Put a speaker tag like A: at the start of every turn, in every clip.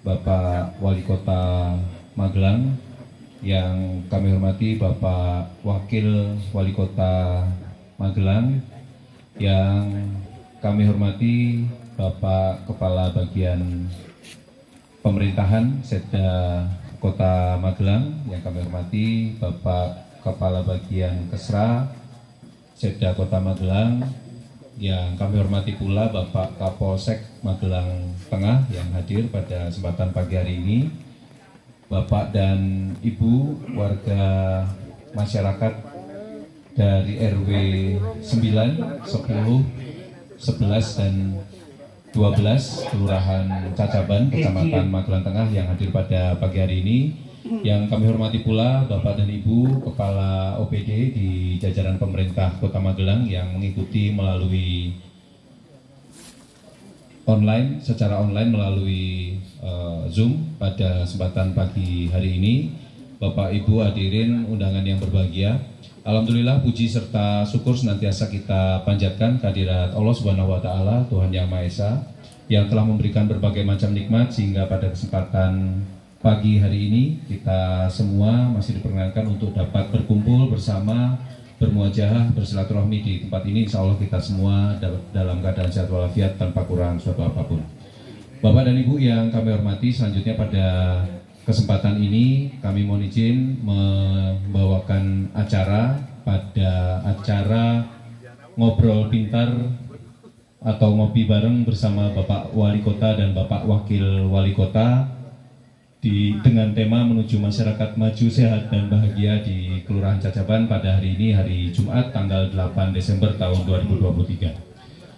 A: Bapak Wali Kota Magelang, yang kami hormati Bapak Wakil Wali Kota Magelang, yang kami hormati Bapak Kepala Bagian Pemerintahan Setda Kota Magelang, yang kami hormati Bapak Kepala Bagian Kesra Setda Kota Magelang, yang kami hormati pula Bapak Kapolsek Magelang Tengah yang hadir pada kesempatan pagi hari ini, Bapak dan Ibu warga masyarakat dari RW 9, 10, 11, dan 12 Kelurahan Cacaban, Kecamatan Magelang Tengah yang hadir pada pagi hari ini. Yang kami hormati pula Bapak dan Ibu Kepala OPD di jajaran pemerintah Kota Magelang yang mengikuti melalui secara online melalui Zoom pada kesempatan pagi hari ini. Bapak Ibu hadirin undangan yang berbahagia, alhamdulillah puji serta syukur senantiasa kita panjatkan kehadirat Allah Subhanahu wa taala, Tuhan Yang Maha Esa, yang telah memberikan berbagai macam nikmat sehingga pada kesempatan pagi hari ini kita semua masih diperkenankan untuk dapat berkumpul bersama, bermuajahah, bersilaturahmi di tempat ini. Insya Allah kita semua dalam keadaan sehat walafiat tanpa kurang suatu apapun. Bapak dan Ibu yang kami hormati, selanjutnya pada kesempatan ini kami mohon izin membawakan acara ngobrol pintar atau ngopi bareng bersama Bapak Wali Kota dan Bapak Wakil Wali Kota dengan tema menuju masyarakat maju, sehat, dan bahagia di Kelurahan Cacaban pada hari ini, hari Jumat tanggal 8 Desember tahun 2023.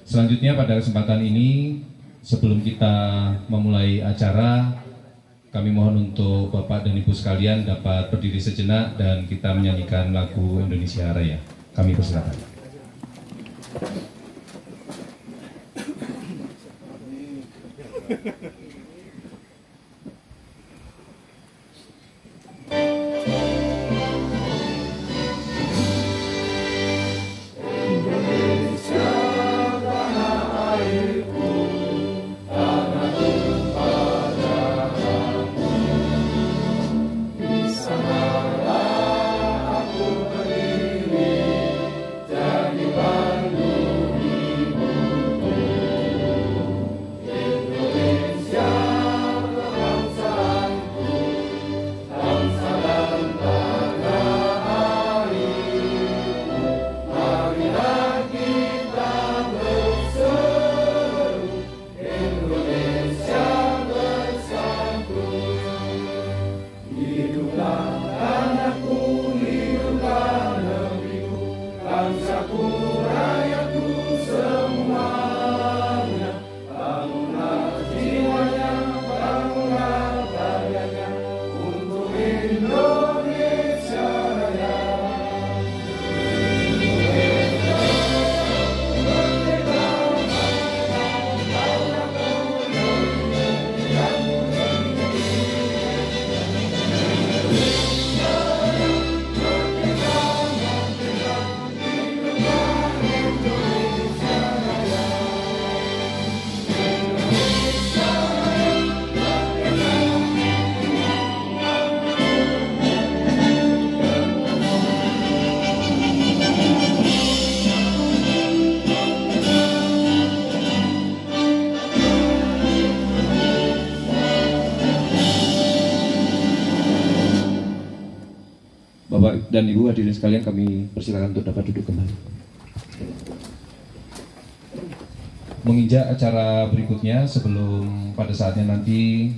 A: Selanjutnya pada kesempatan ini, sebelum kita memulai acara, kami mohon untuk Bapak dan Ibu sekalian dapat berdiri sejenak dan kita menyanyikan lagu Indonesia Raya. Kami persilakan. Bapak dan Ibu hadirin sekalian, kami persilakan untuk dapat duduk kembali. Menginjak acara berikutnya, sebelum pada saatnya nanti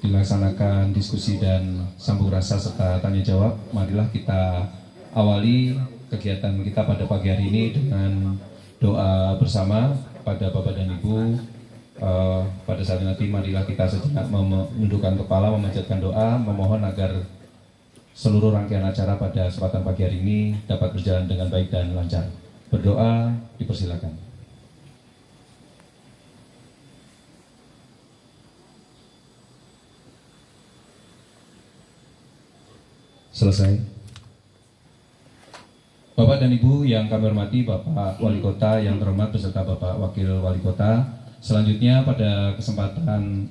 A: dilaksanakan diskusi dan sambung rasa serta tanya jawab, marilah kita awali kegiatan kita pada pagi hari ini dengan doa bersama pada Bapak dan Ibu. Pada saat nanti marilah kita sejenak menundukkan kepala, memanjatkan doa, memohon agar seluruh rangkaian acara pada kesempatan pagi hari ini dapat berjalan dengan baik dan lancar. Berdoa dipersilakan. Selesai. Bapak dan Ibu yang kami hormati, Bapak Wali Kota yang terhormat beserta Bapak Wakil Wali Kota, Selanjutnya pada kesempatan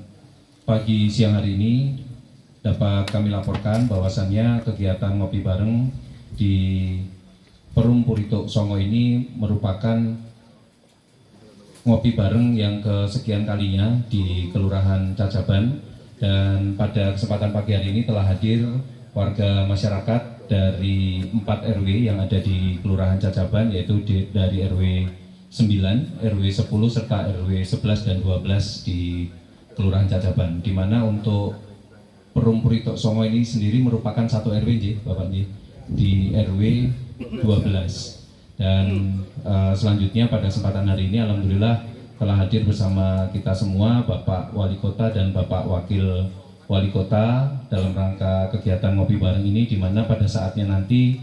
A: pagi siang hari ini dapat kami laporkan bahwasannya kegiatan ngopi bareng di Perum Purito Songo ini merupakan ngopi bareng yang kesekian kalinya di Kelurahan Cacaban, dan pada kesempatan pagi hari ini telah hadir warga masyarakat dari 4 RW yang ada di Kelurahan Cacaban, yaitu dari RW 9, RW 10 serta RW 11 dan 12 di Kelurahan Cacaban, di mana untuk Perum Purito Songo ini sendiri merupakan satu RW Bapak di RW 12. Dan selanjutnya pada kesempatan hari ini alhamdulillah telah hadir bersama kita semua Bapak Wali Kota dan Bapak Wakil Wali Kota dalam rangka kegiatan ngopi bareng ini, di mana pada saatnya nanti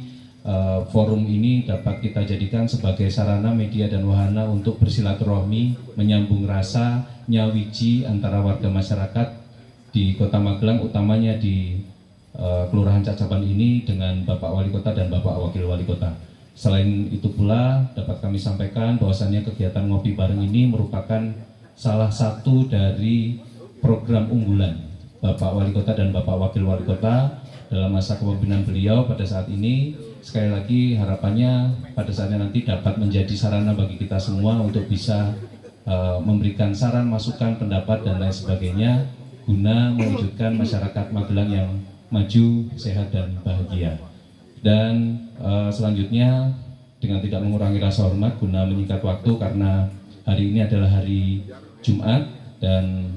A: forum ini dapat kita jadikan sebagai sarana, media, dan wahana untuk bersilaturahmi, menyambung rasa, nyawiji antara warga masyarakat di Kota Magelang, utamanya di Kelurahan Cacaban ini dengan Bapak Wali Kota dan Bapak Wakil Wali Kota. Selain itu pula dapat kami sampaikan bahwasannya kegiatan ngopi bareng ini merupakan salah satu dari program unggulan Bapak Wali Kota dan Bapak Wakil Wali Kota dalam masa kepemimpinan beliau pada saat ini. Sekali lagi harapannya pada saatnya nanti dapat menjadi sarana bagi kita semua untuk bisa memberikan saran, masukan, pendapat, dan lain sebagainya guna mewujudkan masyarakat Magelang yang maju, sehat, dan bahagia. Dan selanjutnya dengan tidak mengurangi rasa hormat guna menyingkat waktu, karena hari ini adalah hari Jumat dan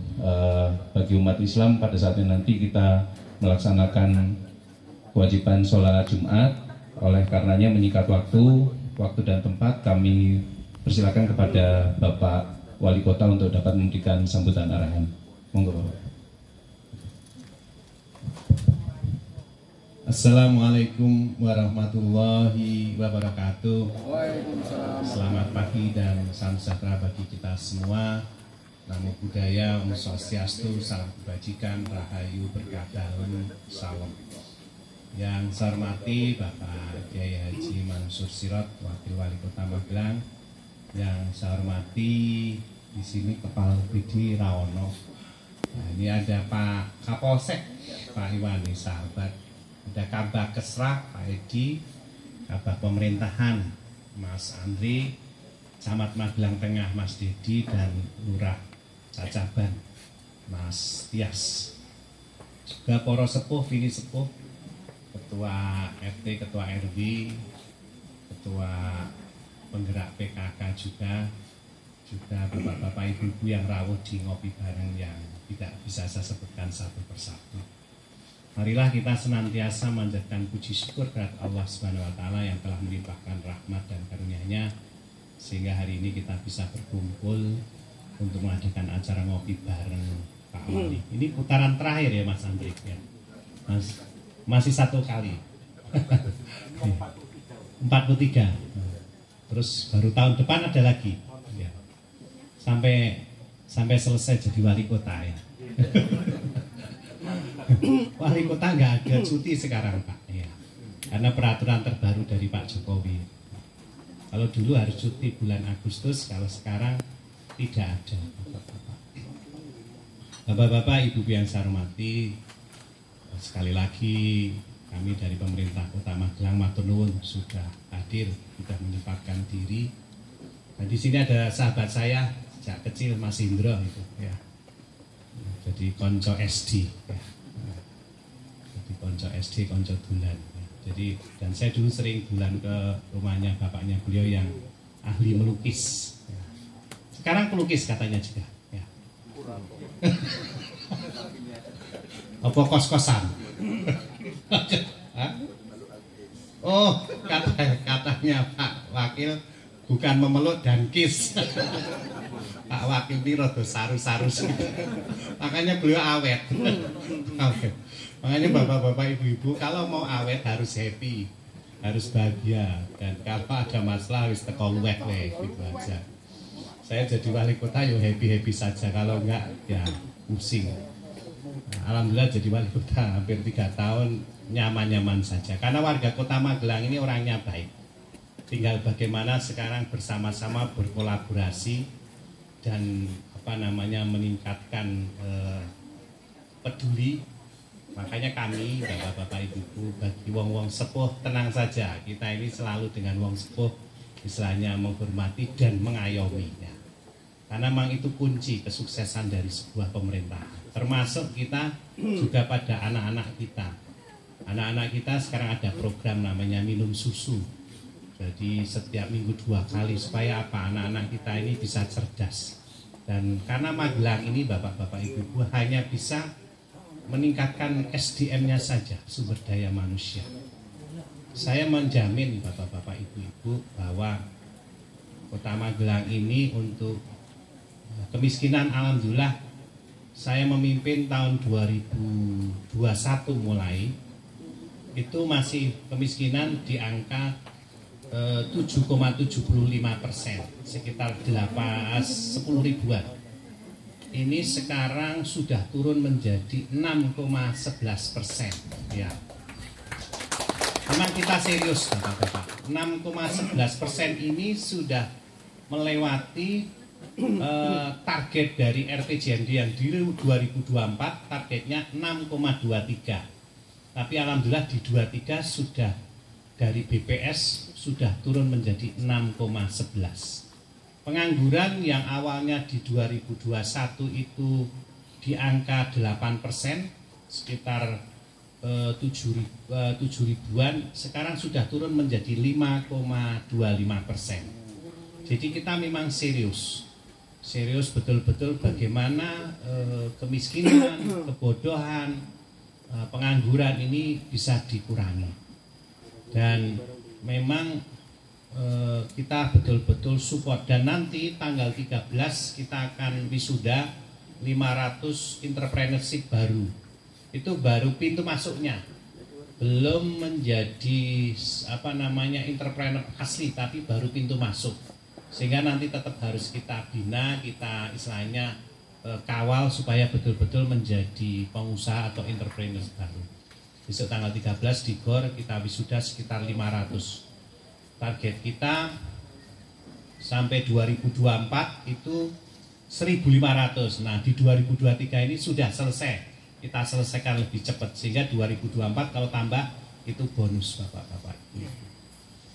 A: bagi umat Islam pada saatnya nanti kita melaksanakan kewajiban sholat Jumat. Oleh karenanya menyingkat waktu dan tempat, kami persilakan kepada Bapak Wali Kota untuk dapat memberikan sambutan arahan. Monggo Bapak.
B: Assalamualaikum warahmatullahi wabarakatuh. Selamat pagi dan salam sejahtera bagi kita semua. Namo Buddhaya, Om Swastiastu, salam kebajikan, rahayu, berkah daun, salam. Yang saya hormati Bapak Kiai Haji Mansur Sirait, Wakil Wali Kota Magelang. Yang saya hormati di sini Kepala BD Rawono. Nah, ini ada Pak Kapolsek, Pak Iwani sahabat. Ada Kabak Kesra, Pak Edi, Kabak Pemerintahan, Mas Andri, Camat Magelang Tengah, Mas Dedi, dan Lurah Cacaban, Mas Tias. Juga Poro Sepuh, Vini Sepuh, Ketua RT, Ketua RW, Ketua Penggerak PKK juga bapak-bapak ibu-ibu yang rawuh di ngopi bareng yang tidak bisa saya sebutkan satu persatu. Marilah kita senantiasa manjatkan puji syukur kepada Allah Subhanahu wa taala yang telah melimpahkan rahmat dan karunia-Nya sehingga hari ini kita bisa berkumpul untuk mengadakan acara ngopi bareng Pak Wali. Ini putaran terakhir ya Mas Andri ya. Masih satu kali. 43. Terus baru tahun depan ada lagi. Ya. Sampai selesai jadi wali kota ya. Wali kota nggak ada cuti sekarang Pak ya. Karena peraturan terbaru dari Pak Jokowi. Kalau dulu harus cuti bulan Agustus, kalau sekarang tidak ada. Bapak-bapak, ibu-ibu yang saya hormati, sekali lagi kami dari pemerintah Kota Magelang matur nuwun sudah hadir, sudah menyempatkan diri. Dan di sini ada sahabat saya sejak kecil Mas Indro itu ya. Jadi konco SD ya. Jadi konco SD, konco dulan. Ya. Jadi dan saya dulu sering dulan ke rumahnya bapaknya beliau yang ahli melukis. Ya. Sekarang pelukis katanya juga. Ya. Apa kos-kosan? Oh, katanya Pak Wakil bukan memeluk dan kiss. Pak Wakil ini rada sarus-sarus. Makanya beliau awet. Makanya bapak-bapak ibu-ibu kalau mau awet harus happy, harus bahagia, dan kalau ada masalah harus teko luweh gitu aja. Saya jadi wali kota yo happy-happy saja, kalau enggak ya pusing. Alhamdulillah jadi wali kota hampir 3 tahun nyaman-nyaman saja karena warga Kota Magelang ini orangnya baik. Tinggal bagaimana sekarang bersama-sama berkolaborasi dan meningkatkan peduli. Makanya kami bapak-bapak ibu-ibu, bagi wong-wong sepuh tenang saja, kita ini selalu dengan wong sepuh istilahnya menghormati dan mengayominya. Karena memang itu kunci kesuksesan dari sebuah pemerintahan. Termasuk kita juga pada anak-anak kita. Anak-anak kita sekarang ada program namanya minum susu. Jadi setiap minggu 2 kali supaya apa? Anak-anak kita ini bisa cerdas. Dan karena Magelang ini bapak-bapak ibu-ibu hanya bisa meningkatkan SDM-nya saja, sumber daya manusia. Saya menjamin bapak-bapak ibu-ibu bahwa Kota Magelang ini untuk kemiskinan alhamdulillah saya memimpin tahun 2021 mulai itu masih kemiskinan di angka 7,75%, sekitar 10 ribuan. Ini sekarang sudah turun menjadi 6,11%. Ya, memang kita serius bapak-bapak. 6,11% ini sudah melewati target dari RPJMD yang di 2024 targetnya 6,23. Tapi alhamdulillah di 23 sudah dari BPS sudah turun menjadi 6,11. Pengangguran yang awalnya di 2021 itu di angka 8%, sekitar 7 ribuan, sekarang sudah turun menjadi 5,25%. Jadi kita memang serius betul-betul bagaimana kemiskinan, kebodohan, pengangguran ini bisa dikurangi. Dan memang kita betul-betul support. Dan nanti tanggal 13 kita akan wisuda 500 entrepreneurship baru. Itu baru pintu masuknya, belum menjadi entrepreneur asli, tapi baru pintu masuk. Sehingga nanti tetap harus kita bina, kita istilahnya kawal supaya betul-betul menjadi pengusaha atau entrepreneur baru. Besok tanggal 13 di GOR kita wisuda sekitar 500. Target kita sampai 2024 itu 1.500. Nah di 2023 ini sudah selesai. Kita selesaikan lebih cepat sehingga 2024 kalau tambah itu bonus bapak-bapak.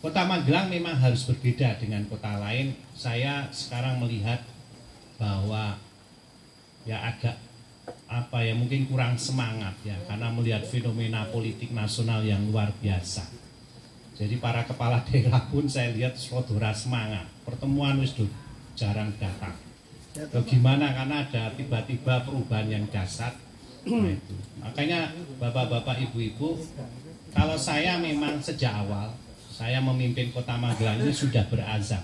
B: Kota Magelang memang harus berbeda dengan kota lain. Saya sekarang melihat bahwa ya agak mungkin kurang semangat ya, karena melihat fenomena politik nasional yang luar biasa. Jadi para kepala daerah pun saya lihat sodora semangat. Pertemuan wis jarang datang. Bagaimana karena ada tiba-tiba perubahan yang dasar. Nah itu. Makanya bapak-bapak ibu-ibu, kalau saya memang sejak awal saya memimpin Kota Magelang ini sudah berazam.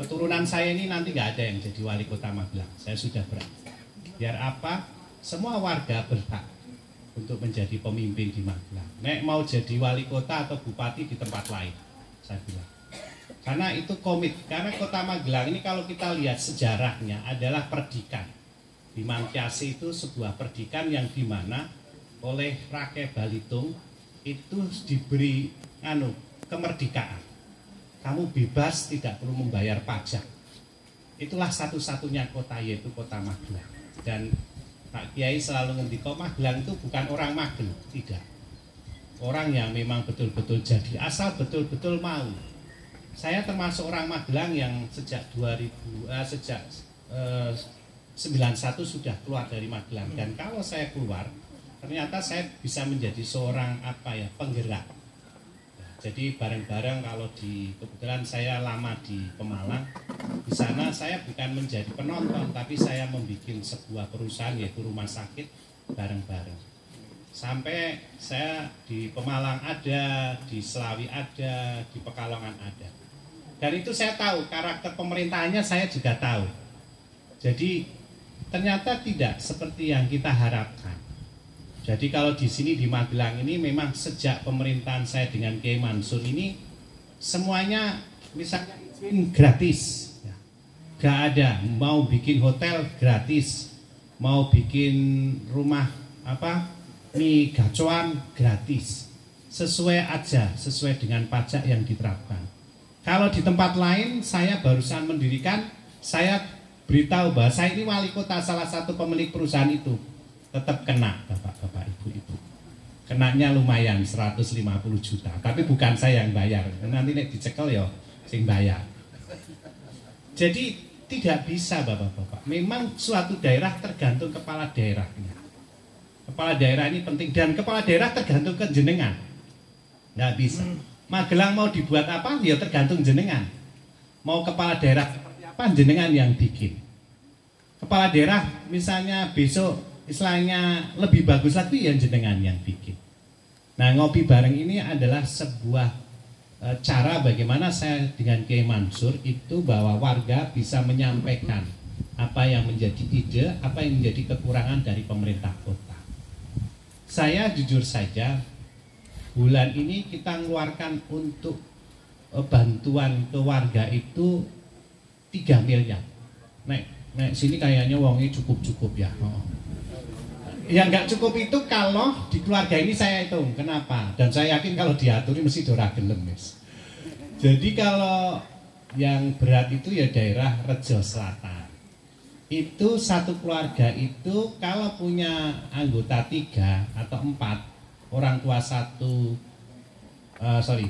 B: Keturunan saya ini nanti nggak ada yang jadi wali Kota Magelang. Saya sudah berazam. Biar apa? Semua warga berhak untuk menjadi pemimpin di Magelang. Nek mau jadi wali kota atau bupati di tempat lain, saya bilang. Karena itu komit. Karena Kota Magelang ini kalau kita lihat sejarahnya adalah perdikan. Di Mangkiasi itu sebuah perdikan yang dimana oleh Rakyat Balitung itu diberi kemerdekaan. Kamu bebas, tidak perlu membayar pajak. Itulah satu-satunya kota, yaitu Kota Magelang. Dan Pak Kiai selalu ngendika Magelang itu bukan orang Magelang, tidak. Orang yang memang betul-betul jadi, asal betul-betul mau. Saya termasuk orang Magelang yang sejak 91 sudah keluar dari Magelang. Dan kalau saya keluar, ternyata saya bisa menjadi seorang penggerak. Jadi bareng-bareng kalau kebetulan saya lama di Pemalang, di sana saya bukan menjadi penonton, tapi saya membuat sebuah perusahaan yaitu rumah sakit bareng-bareng. Sampai saya di Pemalang ada, di Selawi ada, di Pekalongan ada. Dan itu saya tahu, karakter pemerintahannya saya juga tahu. Jadi ternyata tidak seperti yang kita harapkan. Jadi kalau di sini di Magelang ini memang sejak pemerintahan saya dengan Kiai Mansur ini semuanya misalnya gratis, gak ada. Mau bikin hotel gratis, mau bikin rumah mie gacoan gratis, sesuai aja, sesuai dengan pajak yang diterapkan. Kalau di tempat lain saya barusan mendirikan Saya beritahu bahwa saya ini wali kota salah satu pemilik perusahaan itu, tetap kena bapak-bapak ibu-ibu. Kenanya lumayan 150 juta, tapi bukan saya yang bayar. Nanti nek dicekel ya sing bayar. Jadi tidak bisa bapak-bapak. Memang suatu daerah tergantung kepala daerahnya. Kepala daerah ini penting dan kepala daerah tergantung ke jenengan. Nggak bisa. Magelang mau dibuat apa? Ya tergantung jenengan. Mau kepala daerah seperti apa? Jenengan yang bikin. Kepala daerah misalnya besok istilahnya lebih bagus lagi ya jenengan yang bikin. Nah, ngopi bareng ini adalah sebuah cara bagaimana saya dengan Kiai Mansur itu bahwa warga bisa menyampaikan apa yang menjadi ide, apa yang menjadi kekurangan dari pemerintah kota. Saya jujur saja, bulan ini kita mengeluarkan untuk bantuan ke warga itu 3 miliar. Nek sini kayaknya uangnya cukup-cukup ya. Ya nggak cukup itu kalau di keluarga ini saya hitung. Kenapa? Dan saya yakin kalau diaturi mesti dora gelem, Mas. Jadi kalau yang berat itu ya daerah Rejo Selatan. Itu satu keluarga itu kalau punya anggota 3 atau 4, orang tua 1,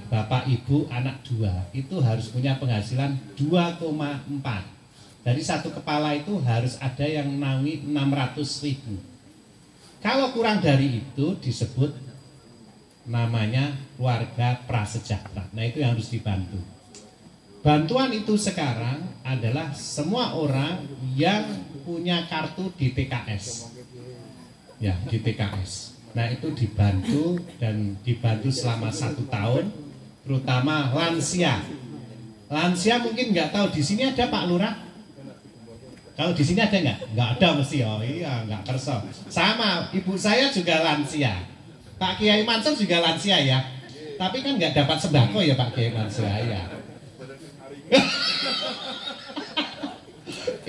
B: bapak ibu anak 2, itu harus punya penghasilan 2,4. Dari satu kepala itu harus ada yang naungi 600.000. Kalau kurang dari itu disebut namanya keluarga prasejahtera. Nah itu yang harus dibantu. Bantuan itu sekarang adalah semua orang yang punya kartu di TKS. Ya, di TKS. Nah itu dibantu dan dibantu selama 1 tahun, terutama lansia. Lansia mungkin nggak tahu di sini ada Pak Lurah. Kalau di sini ada nggak? Nggak ada mesti. Oh iya, nggak kerso. Sama, ibu saya juga lansia. Pak Kiai Mansur juga lansia ya. Tapi kan nggak dapat sembako ya Pak Kiai Mansur ya.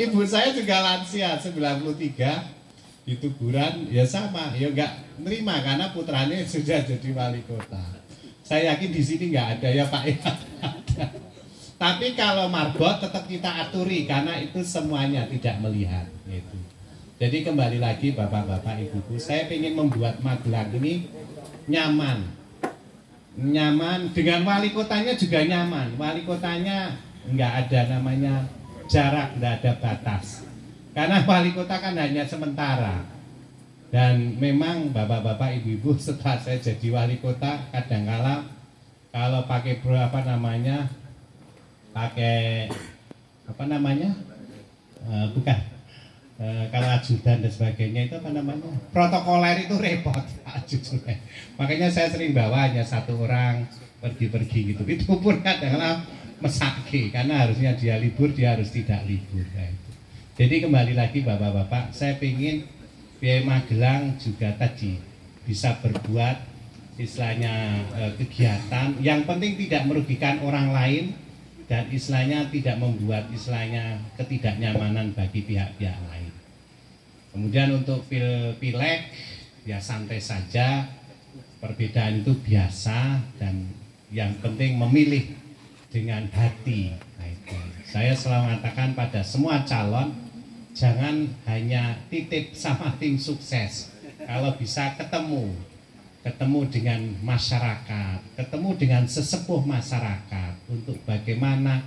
B: Ibu saya juga lansia 93 di Tuguran ya sama. Ya nggak nerima karena putranya sudah jadi wali kota. Saya yakin di sini nggak ada ya Pak ya. Ada. Tapi kalau marbot tetap kita aturi karena itu semuanya tidak melihat gitu. Jadi kembali lagi bapak-bapak ibu-ibu, saya ingin membuat Magelang ini nyaman. Nyaman dengan wali kotanya juga nyaman. Wali kotanya nggak ada namanya jarak, nggak ada batas. Karena wali kota kan hanya sementara. Dan memang bapak-bapak ibu-ibu setelah saya jadi wali kota kadang-kala kalau pakai kalau ajudan dan sebagainya itu protokoler itu repot ajudan. Makanya saya sering bawa hanya 1 orang pergi-pergi gitu. Itu pun kadang-kadang mesake karena harusnya dia libur, dia harus tidak libur. Jadi kembali lagi bapak-bapak, saya ingin biaya Magelang juga tadi bisa berbuat istilahnya kegiatan yang penting tidak merugikan orang lain. Dan istilahnya tidak membuat istilahnya ketidaknyamanan bagi pihak-pihak lain. Kemudian untuk pileg ya santai saja, perbedaan itu biasa dan yang penting memilih dengan hati. Nah, itu. Saya selalu mengatakan pada semua calon jangan hanya titip sama tim sukses. Kalau bisa ketemu dengan masyarakat, ketemu dengan sesepuh masyarakat untuk bagaimana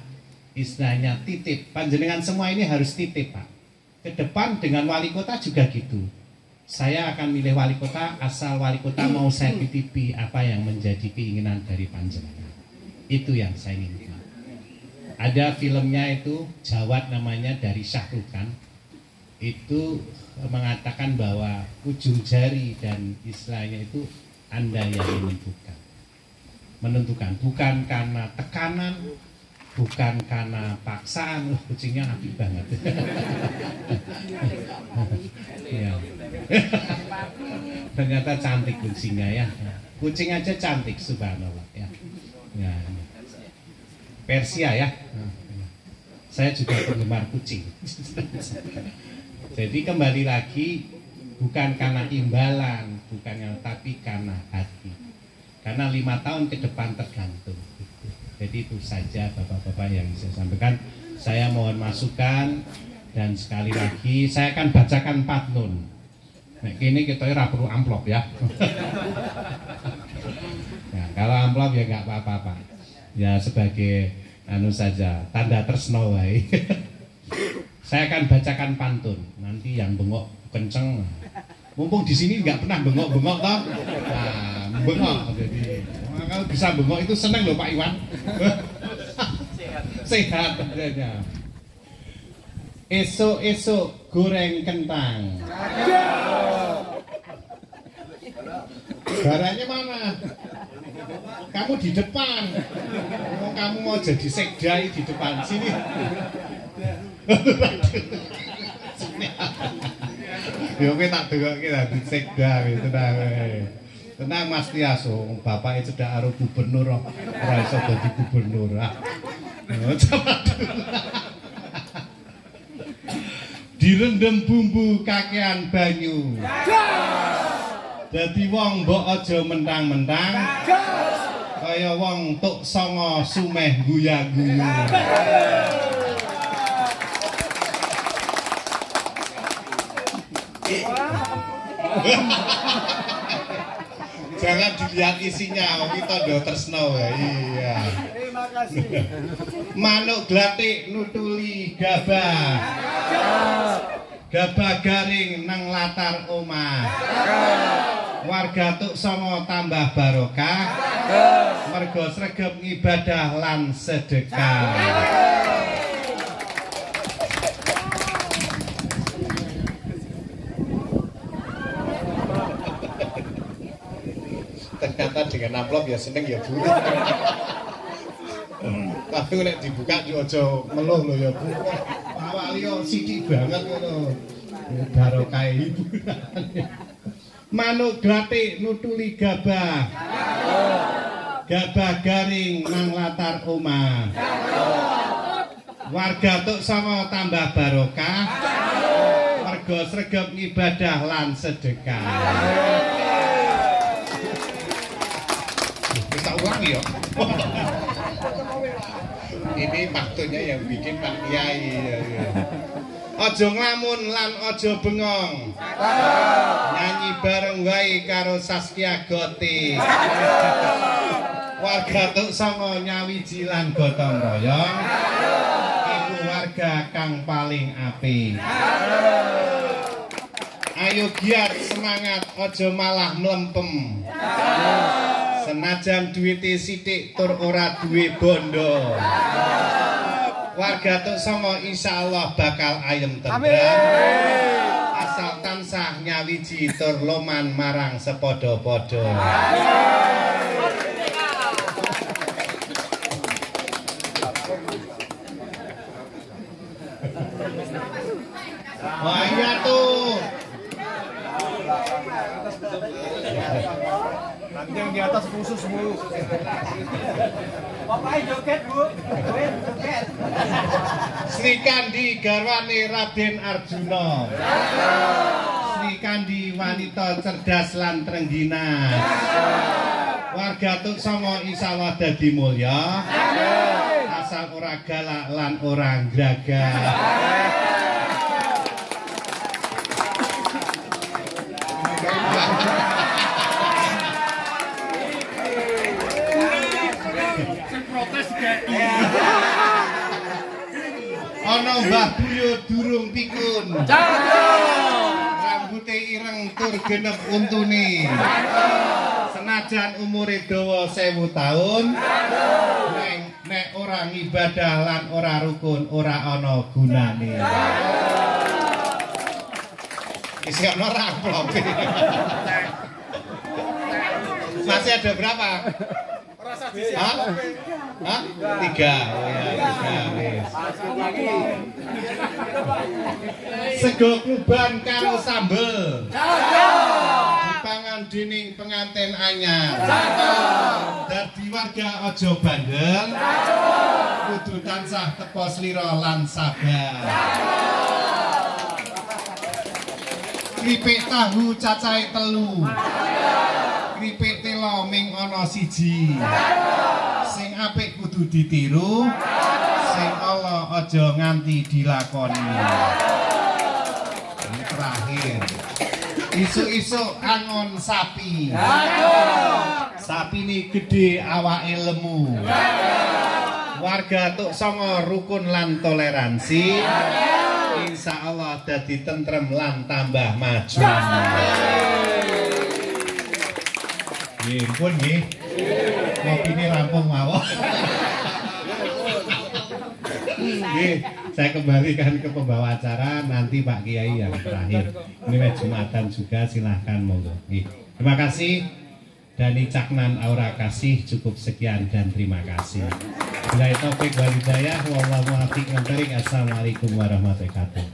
B: istilahnya titip. Panjenengan semua ini harus titip Pak. Ke depan dengan wali kota juga gitu. Saya akan milih wali kota asal wali kota mau saya titipi apa yang menjadi keinginan dari panjenengan. Itu yang saya inginkan. Ada filmnya itu Jawad namanya dari Syahrukh Khan. Itu mengatakan bahwa ujung jari dan istilahnya itu Anda yang menentukan, bukan karena tekanan, bukan karena paksaan. Kucingnya api banget. Ya. Ternyata cantik kucingnya ya. Kucing aja cantik, subhanallah ya. Ya. Persia ya. Saya juga penggemar kucing. Jadi kembali lagi, bukan karena imbalan, tapi karena hati. Karena 5 tahun ke depan tergantung. Jadi itu saja bapak-bapak yang saya sampaikan. Saya mohon masukan dan sekali lagi saya akan bacakan patnun. Nah, ini kita ora perlu amplop ya. Nah, kalau amplop ya nggak apa-apa, Pak. Ya sebagai anu saja, tanda tresno wae. Saya akan bacakan pantun. Nanti yang bengok kenceng. Mumpung di sini nggak pernah bengok-bengok toh. Nah, bengok jadi. Kalau bisa bengok itu seneng loh Pak Iwan. Sehat tentunya. Esok-esok goreng kentang. Baranya mana? Kamu di depan. Kamu mau jadi sekdai di depan sini. Yo kowe tak dengokke dadi sekda tenang Mas Tias, bapake cedak karo gubernur ora iso dadi gubernur. Direndem bumbu kakean banyu. Dadi wong mbok aja mentang-mentang. Kaya wong tuk songo sumeh guya-guyu. Jangan dilihat isinya, kita do tresno ya. Iya. Terima kasih. Manuk glatik nutuli gabah. Gabah garing nang latar omah. Warga tuk songo tambah barokah. Mergo sregep ibadah lan sedekah. Ternyata dengan amplop ya seneng ya Bu. Tapi nek dibuka yo aja meluh lho ya Bu. Awak liya sithik banget ngono. Barokah hiburan. Manuk glatik nutuli gabah. Gabah garing nang latar omah. Warga tuk sama tambah barokah. Mergo sregep ibadah lan sedekah. Ulang ya. Ini faktornya yang bikin Pak Kiai. Ojo nglamun lan ojo bengong. Nyanyi bareng wae karo Saskia Goti. Warga tuk songo nyawiji lan gotong royong. Iku warga kang paling apik. Ayo giat semangat ojo malah mlempem. Senajan duwite sithik tur ora duwe bondo. Warga tuk songo insyaallah bakal ayem tendang. Asal tansah nyawiji tur loman marang sepodo-podo. Wah iya tuh.
C: Yang di atas khusus mulu. Bapaknya joget Bu, joget.
B: Sri Kandi garwane Raden Arjuna. Sri Kandi wanita cerdas lan trengginas. Warga tuk songo insyaallah dadi mulya. Asal ora galak lan ora gragah. Ana Mbah Buyut durung pikun. Rambute ireng tur genep untune. Senajan umure dawa 1000 taun. Nek ora ngibadah lan ora rukun ora ana gunane. Wis gak ora amplop. Masih ada berapa? Hah? Hah? 3. Oh ya, 3 wis. Sego kluban karo sambel. Dipangan dening pengantin anyar. Dadi warga aja bandel. Kudu tansah tepa slira lan sabar. Kripik tahu cacahe 3. Kripik telo ming ana 1. Sing apik kudu ditiru, sing ala aja nganti dilakoni. Ini terakhir. Isuk-isuk angon sapi. Sapi ini gede awake lemu. Warga tuk songo rukun lan toleransi. Insya Allah dadi tentrem lan tambah maju. Nggih, pun nggih. Kopine rampung mawon. Nggih, saya kembalikan ke pembawa acara nanti Pak Kiai yang terakhir. Ini Jumatan juga, silahkan monggo. Terima kasih. Dani Caknan Aura Kasih, cukup sekian dan terima kasih. Bila taufik wal hidayah, wallahu a'lam bishawab. Assalamualaikum warahmatullahi wabarakatuh.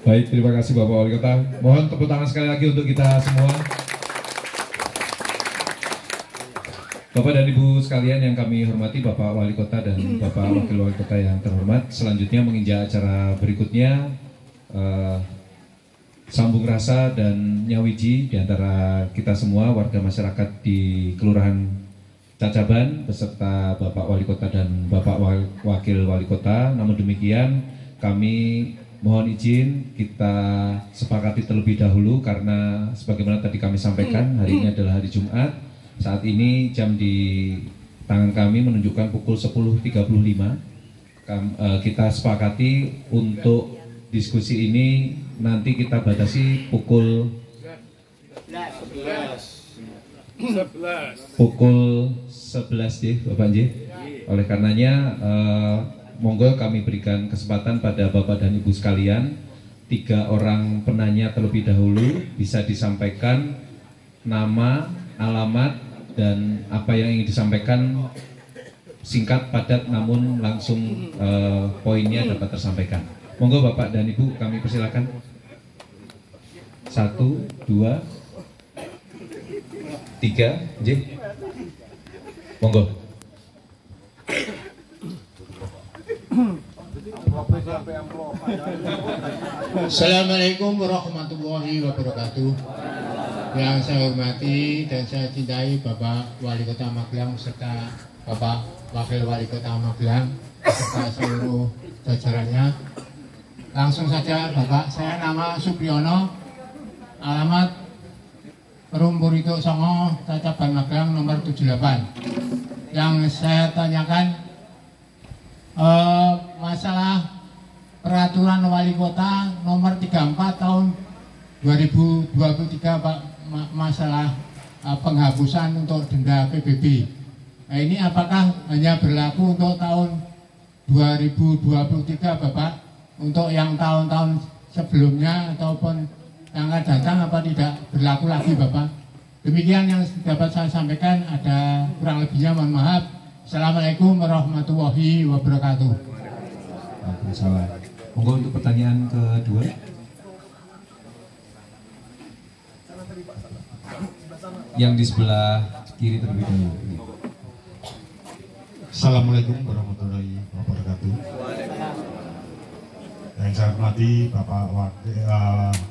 A: Baik, terima kasih Bapak Wali Kota. Mohon tepuk tangan sekali lagi untuk kita semua. Bapak dan Ibu sekalian yang kami hormati, Bapak Wali Kota dan Bapak Wakil Wali Kota yang terhormat, selanjutnya menginjak acara berikutnya, sambung rasa dan nyawiji di antara kita semua warga masyarakat di Kelurahan Cacaban beserta Bapak Wali Kota dan Bapak Wakil Wali Kota. Namun demikian kami mohon izin kita sepakati terlebih dahulu karena sebagaimana tadi kami sampaikan, hari ini adalah hari Jumat. Saat ini jam di tangan kami menunjukkan pukul 10.35. Kita sepakati untuk diskusi ini nanti kita batasi pukul 11 ya Bapak J. Oleh karenanya monggo kami berikan kesempatan pada Bapak dan Ibu sekalian, 3 orang penanya terlebih dahulu bisa disampaikan nama, alamat, dan apa yang ingin disampaikan singkat, padat, namun langsung poinnya dapat tersampaikan. Monggo Bapak dan Ibu kami persilakan. 1, 2, 3, J. Monggo.
D: Assalamualaikum warahmatullahi wabarakatuh. Yang saya hormati dan saya cintai Bapak Wali Kota Magelang serta Bapak Wakil Wali Kota Magelang serta seluruh jajarannya. Langsung saja Bapak, saya nama Supriyono, alamat Perumpurito Songo, Cacaban Magelang nomor 78. Yang saya tanyakan masalah peraturan wali kota nomor 34 tahun 2023 Pak, masalah penghapusan untuk denda PBB. Nah, ini apakah hanya berlaku untuk tahun 2023 Bapak, untuk yang tahun-tahun sebelumnya ataupun yang akan datang apa tidak berlaku lagi Bapak? Demikian yang dapat saya sampaikan, ada kurang lebihnya mohon maaf. Assalamualaikum warahmatullahi wabarakatuh.
A: Waalaikumsalam. Monggo untuk pertanyaan kedua. Yang di sebelah kiri terlebih dahulu.
E: Assalamualaikum warahmatullahi wabarakatuh. Yang saya hormati Bapak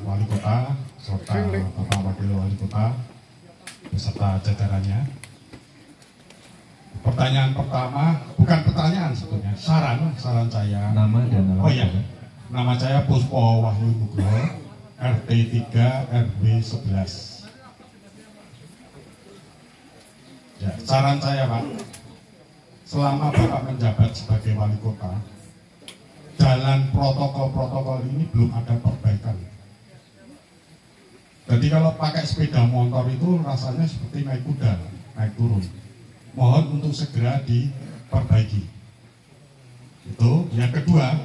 E: Wali Kota serta Bapak Wakil Wali Kota beserta jajarannya. Pertanyaan pertama, bukan pertanyaan sebetulnya, saran saya.
A: Nama dan alamat.
E: Oh iya, nama saya Puspo Wahyu Nugroho, RT 3 RW 11. Ya, saran saya Pak, selama Bapak menjabat sebagai wali kota, jalan protokol-protokol ini belum ada perbaikan. Jadi kalau pakai sepeda motor itu rasanya seperti naik kuda, naik turun. Mohon untuk segera diperbaiki. Itu. Yang kedua,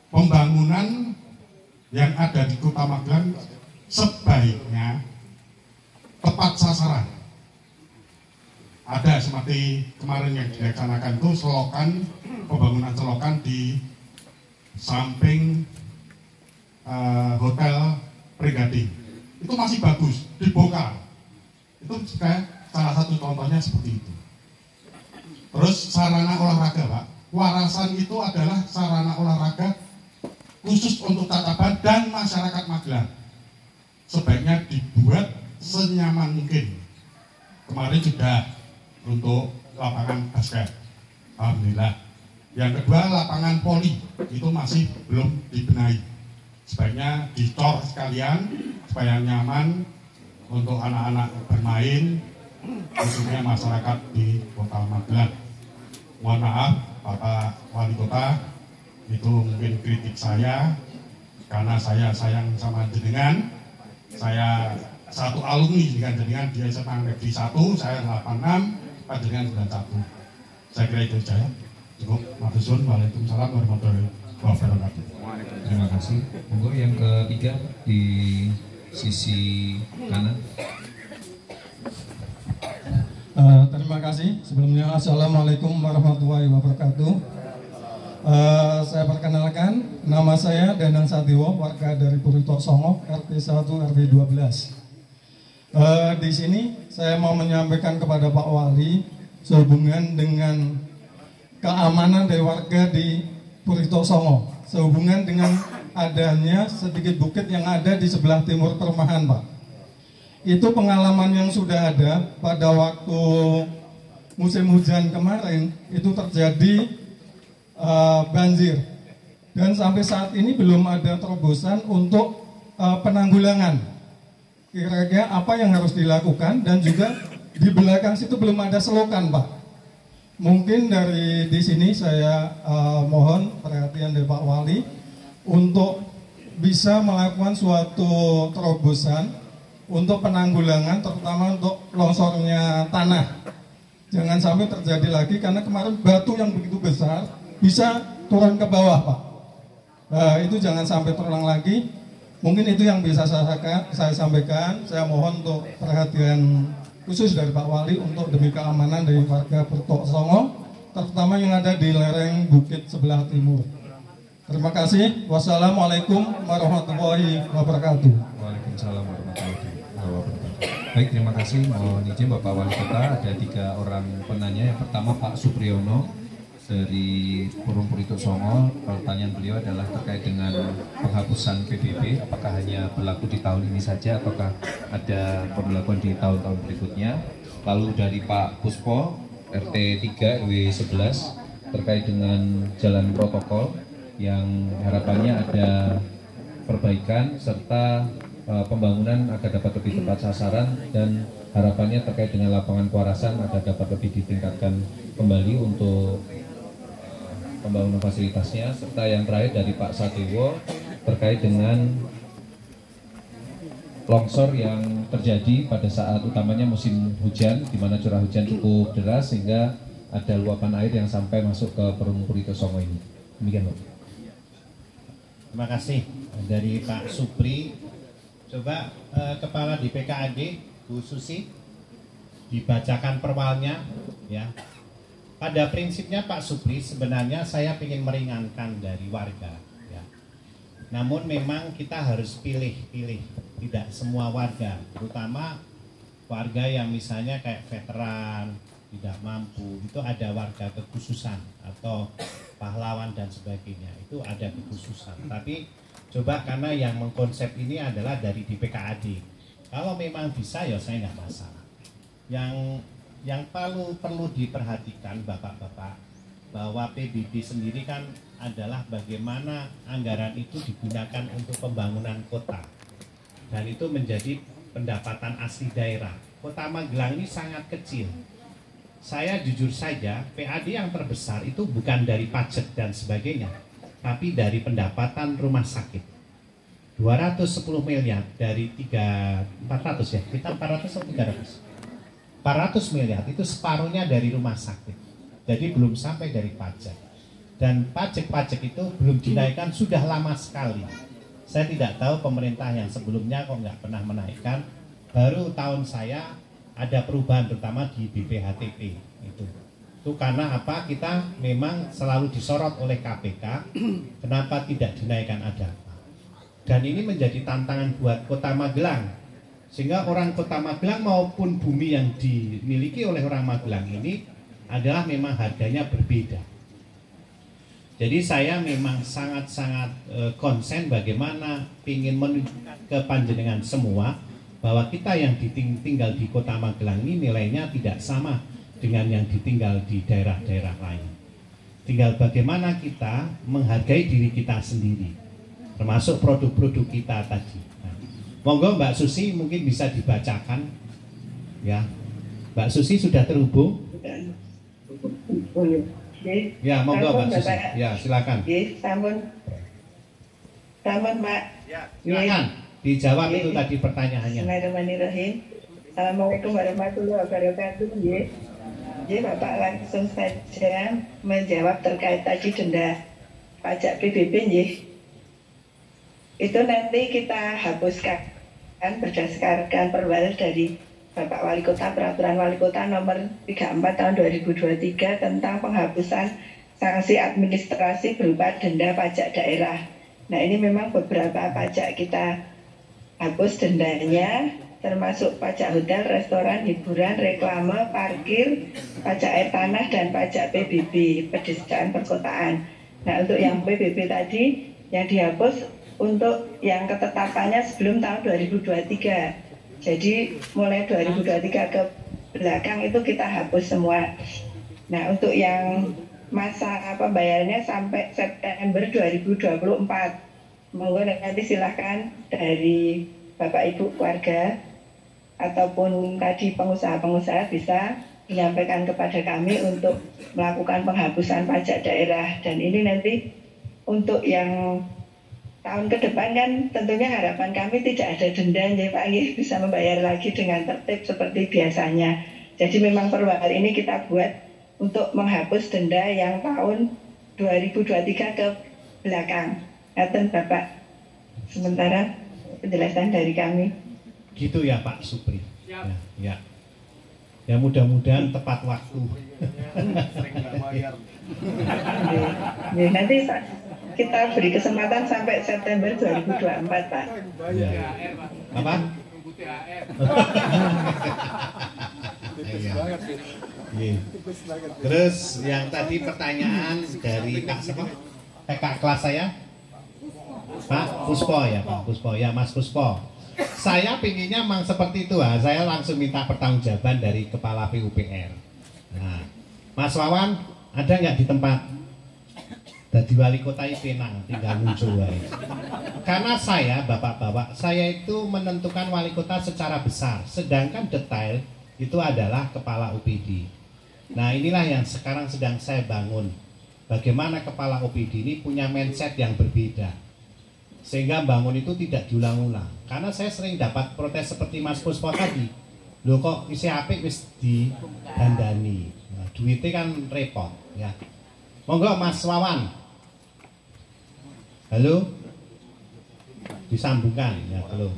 E: pembangunan yang ada di Kota Magelang sebaiknya tepat sasaran. Ada seperti kemarin yang dilaksanakan itu selokan, pembangunan selokan di samping Hotel Prigading. Itu masih bagus, dibongkar. Itu kayak salah satu contohnya seperti itu. Terus sarana olahraga Pak, Warasan itu adalah sarana olahraga khusus untuk Tatapan dan masyarakat Magelang. Sebaiknya dibuat senyaman mungkin. Kemarin sudah untuk lapangan basket, alhamdulillah. Yang kedua, lapangan voli itu masih belum dibenahi. Sebaiknya dicor sekalian supaya nyaman untuk anak-anak bermain, khususnya masyarakat di Kota Magelang. Mohon maaf Bapak Wali Kota, itu mungkin kritik saya karena saya sayang sama jenengan. Saya satu alumni dengan jenengan di SMA Negeri 1, saya 86, Pak jenengan 91. Saya kira itu saja. Cukup. Matur. Waalaikumsalam warahmatullahi wabarakatuh.
A: Terima kasih. Monggo yang ketiga di sisi kanan.
F: Terima kasih. Sebelumnya Assalamualaikum warahmatullahi wabarakatuh. Saya perkenalkan, nama saya Danang Satiwo, warga dari Purito Songo, RT 1 RW 12. Di sini saya mau menyampaikan kepada Pak Wali sehubungan dengan keamanan dari warga di Purito Songo, sehubungan dengan adanya sedikit bukit yang ada di sebelah timur perumahan, Pak. Itu pengalaman yang sudah ada pada waktu musim hujan kemarin, itu terjadi banjir, dan sampai saat ini belum ada terobosan untuk penanggulangan. Kira-kira apa yang harus dilakukan, dan juga di belakang situ belum ada selokan, Pak. Mungkin dari di sini saya mohon perhatian dari Pak Wali untuk bisa melakukan suatu terobosan untuk penanggulangan, terutama untuk longsornya tanah. Jangan sampai terjadi lagi, karena kemarin batu yang begitu besar bisa turun ke bawah, Pak. Itu jangan sampai terulang lagi. Mungkin itu yang bisa saya sampaikan. Saya mohon untuk perhatian khusus dari Pak Wali untuk demi keamanan dari warga Purito Songo, terutama yang ada di lereng bukit sebelah timur. Terima kasih. Wassalamualaikum warahmatullahi wabarakatuh.
A: Waalaikumsalam warahmatullahi wabarakatuh. Baik, terima kasih. Mohon izin Bapak Wali Kota, ada 3 orang penanya. Yang pertama Pak Supriyono dari Forum Purito Songo. Pertanyaan beliau adalah terkait dengan penghapusan PBB, apakah hanya berlaku di tahun ini saja ataukah ada pemberlakuan di tahun-tahun berikutnya. Lalu dari Pak Puspo RT 3 RW 11 terkait dengan jalan protokol yang harapannya ada perbaikan serta pembangunan agar dapat lebih tepat sasaran, dan harapannya terkait dengan lapangan kuarasan agar dapat lebih ditingkatkan kembali untuk pembangunan fasilitasnya. Serta yang terakhir dari Pak Satiwo terkait dengan longsor yang terjadi pada saat utamanya musim hujan, di mana curah hujan cukup deras sehingga ada luapan air yang sampai masuk ke Forum Purito Songo ini. Demikian, Pak.
B: Terima kasih dari Pak Supri. Coba Kepala di PKAD Bu Susi dibacakan perwalnya, ya. Pada prinsipnya Pak Supri, sebenarnya saya ingin meringankan dari warga, ya. Namun memang kita harus pilih-pilih, tidak semua warga, terutama warga yang misalnya kayak veteran, tidak mampu, itu ada warga kekhususan atau pahlawan dan sebagainya, itu ada kekhususan. Tapi coba, karena yang mengkonsep ini adalah dari DPKAD, kalau memang bisa ya saya nggak masalah. Yang perlu diperhatikan Bapak-bapak, bahwa PBB sendiri kan adalah bagaimana anggaran itu digunakan untuk pembangunan kota, dan itu menjadi pendapatan asli daerah. Kota Magelang ini sangat kecil. Saya jujur saja, PAD yang terbesar itu bukan dari pajak dan sebagainya, tapi dari pendapatan rumah sakit. 210 miliar dari 400 ya, kita 400 atau 300? 400 miliar itu separuhnya dari rumah sakit, jadi belum sampai dari pajak. Dan pajak-pajak itu belum dinaikkan sudah lama sekali. Saya tidak tahu pemerintah yang sebelumnya kok nggak pernah menaikkan. Baru tahun saya ada perubahan, terutama di BPHTP itu. Itu karena apa? Kita memang selalu disorot oleh KPK. Kenapa tidak dinaikkan, ada apa? Dan ini menjadi tantangan buat Kota Magelang. Sehingga orang Kota Magelang maupun bumi yang dimiliki oleh orang Magelang ini adalah memang harganya berbeda. Jadi saya memang sangat-sangat konsen bagaimana ingin menunjukkan ke panjenengan semua bahwa kita yang tinggal di Kota Magelang ini nilainya tidak sama dengan yang ditinggal di daerah-daerah lain. Tinggal bagaimana kita menghargai diri kita sendiri, termasuk produk-produk kita tadi. Nah, monggo Mbak Susi mungkin bisa dibacakan, ya. Mbak Susi sudah terhubung? Ya, monggo Mbak Susi. Ya, silakan.
G: Sampun Mbak.
B: Silakan dijawab itu tadi pertanyaannya.
G: Bismillahirrahmanirrahim. Assalamualaikum warahmatullahi wabarakatuh. Jadi Bapak langsung saja menjawab terkait tadi denda pajak PBB. Itu nanti kita hapuskan berdasarkan perwal dari Bapak Wali Kota, Peraturan Wali Kota nomor 34 tahun 2023 tentang penghapusan sanksi administrasi berupa denda pajak daerah. Nah, ini memang beberapa pajak kita hapus dendanya, termasuk pajak hotel, restoran, hiburan, reklame, parkir, pajak air tanah, dan pajak PBB, pedesaan perkotaan. Nah, untuk yang PBB tadi yang dihapus untuk yang ketetapannya sebelum tahun 2023. Jadi mulai 2023 ke belakang itu kita hapus semua. Nah, untuk yang masa pembayarannya sampai September 2024. Monggo nanti silahkan dari Bapak Ibu keluarga ataupun tadi pengusaha-pengusaha bisa menyampaikan kepada kami untuk melakukan penghapusan pajak daerah. Dan ini nanti untuk yang tahun ke depan kan tentunya harapan kami tidak ada denda ya Pak, bisa membayar lagi dengan tertib seperti biasanya. Jadi memang perwal ini kita buat untuk menghapus denda yang tahun 2023 ke belakang. Ngaten Bapak, sementara penjelasan dari kami.
B: Gitu ya Pak Supri. Ya. Ya mudah-mudahan tepat waktu.
G: Nanti kita beri kesempatan sampai September 2024 Pak.
B: Ya. Apa? Terus yang tadi pertanyaan dari Kak siapa? Kak kelas saya? Pak Puspo ya Pak Puspo ya Mas Puspo. Saya pinginnya memang seperti itu saya langsung minta pertanggungjawaban dari Kepala PUPR. Nah, Mas Wawan ada nggak di tempat? Dari wali kota Penang tinggal muncul karena saya bapak-bapak saya itu menentukan wali kota secara besar, sedangkan detail itu adalah kepala UPD. Nah inilah yang sekarang sedang saya bangun, bagaimana kepala UPD ini punya mindset yang berbeda sehingga bangun itu tidak diulang-ulang. Karena saya sering dapat protes seperti Mas Puspo tadi, loh kok isi apik wis didandani, nah, duitnya kan repot ya. Monggo Mas Wawan. Halo, disambungkan ya belum.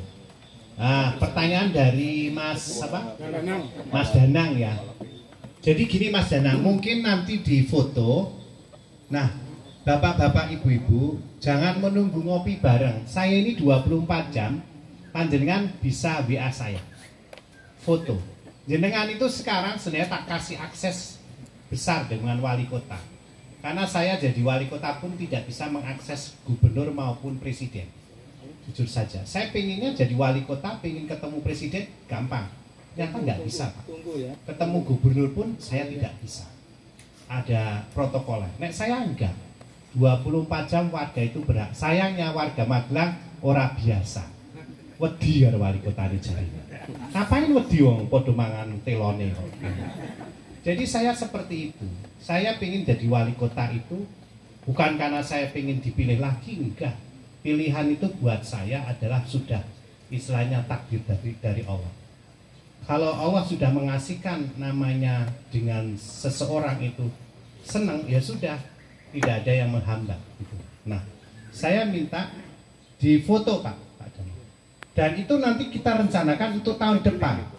B: Nah, pertanyaan dari Mas apa? Mas Danang ya. Jadi gini Mas Danang, mungkin nanti di foto. Nah, bapak-bapak, ibu-ibu, jangan menunggu ngopi bareng. Saya ini 24 jam, panjenengan bisa WA saya. Foto. Jenengan itu sekarang sebenarnya tak kasih akses besar dengan wali kota. Karena saya jadi wali kota pun tidak bisa mengakses gubernur maupun presiden. Jujur saja, saya pengennya jadi wali kota, pengen ketemu presiden, gampang. Ternyata nggak bisa Pak. Ketemu gubernur pun saya tidak bisa. Ada protokolnya. Nek saya enggak. 24 jam warga itu berhak. Sayangnya warga Magelang ora biasa. Wedi karo wali kota ini jari. Ngapain wedi wong padha mangan telone kok. Jadi saya seperti itu. Saya ingin jadi wali kota itu bukan karena saya ingin dipilih lagi, enggak. Pilihan itu buat saya adalah sudah istilahnya takdir dari Allah. Kalau Allah sudah mengasihkan namanya dengan seseorang itu senang, ya sudah, tidak ada yang menghambat. Gitu. Nah, saya minta difoto Pak. Dan itu nanti kita rencanakan untuk tahun depan.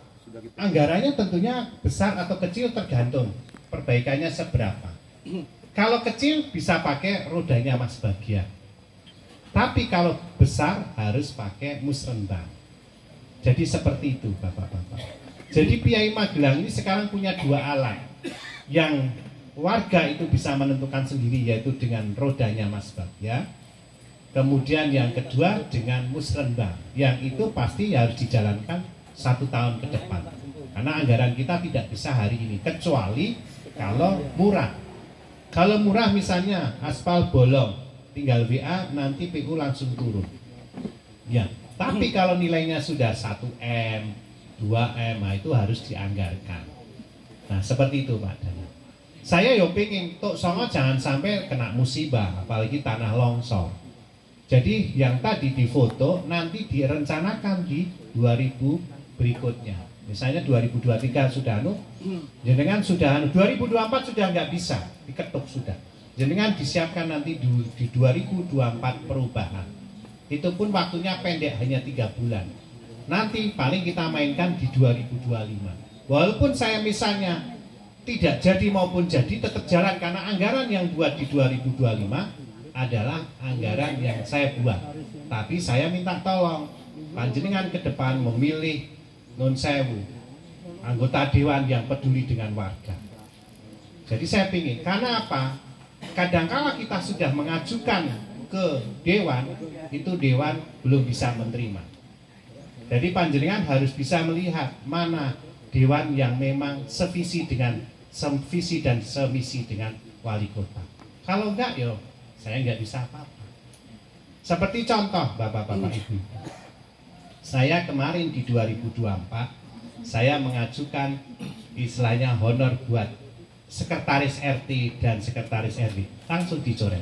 B: Anggarannya tentunya besar atau kecil tergantung perbaikannya seberapa. Kalau kecil bisa pakai rodanya Mas Bagia. Tapi kalau besar harus pakai musrembang. Jadi seperti itu Bapak-bapak. Jadi PIAI Magelang ini sekarang punya dua alat. Yang warga itu bisa menentukan sendiri, yaitu dengan rodanya Mas Bagja. Kemudian yang kedua dengan musrenbang, yang itu pasti harus dijalankan 1 tahun ke depan. Karena anggaran kita tidak bisa hari ini, kecuali kalau murah. Kalau murah misalnya aspal bolong, tinggal WA, nanti PU langsung turun. Ya, tapi kalau nilainya sudah 1M, 2M, nah itu harus dianggarkan. Nah seperti itu Pak Dana. Saya yo pengen Tok Songo jangan sampai kena musibah, apalagi tanah longsor. Jadi yang tadi difoto nanti direncanakan di 2000 berikutnya. Misalnya 2023 sudah jenengan sudah 2024 sudah nggak bisa, diketuk sudah. Jenengan disiapkan nanti di 2024 perubahan. Itu pun waktunya pendek, hanya 3 bulan. Nanti paling kita mainkan di 2025. Walaupun saya misalnya tidak jadi maupun jadi tetap jalan, karena anggaran yang buat di 2025 adalah anggaran yang saya buat. Tapi saya minta tolong panjenengan ke depan memilih non sewu anggota dewan yang peduli dengan warga. Jadi saya ingin, karena apa? Kadangkala kita sudah mengajukan ke dewan, itu dewan belum bisa menerima. Jadi panjenengan harus bisa melihat mana dewan yang memang sevisi dan semisi dengan wali kota. Kalau enggak, yo saya nggak bisa apa-apa. Seperti contoh Bapak-Bapak Ibu, saya kemarin di 2024 saya mengajukan istilahnya honor buat sekretaris RT dan sekretaris RW, langsung dicoret.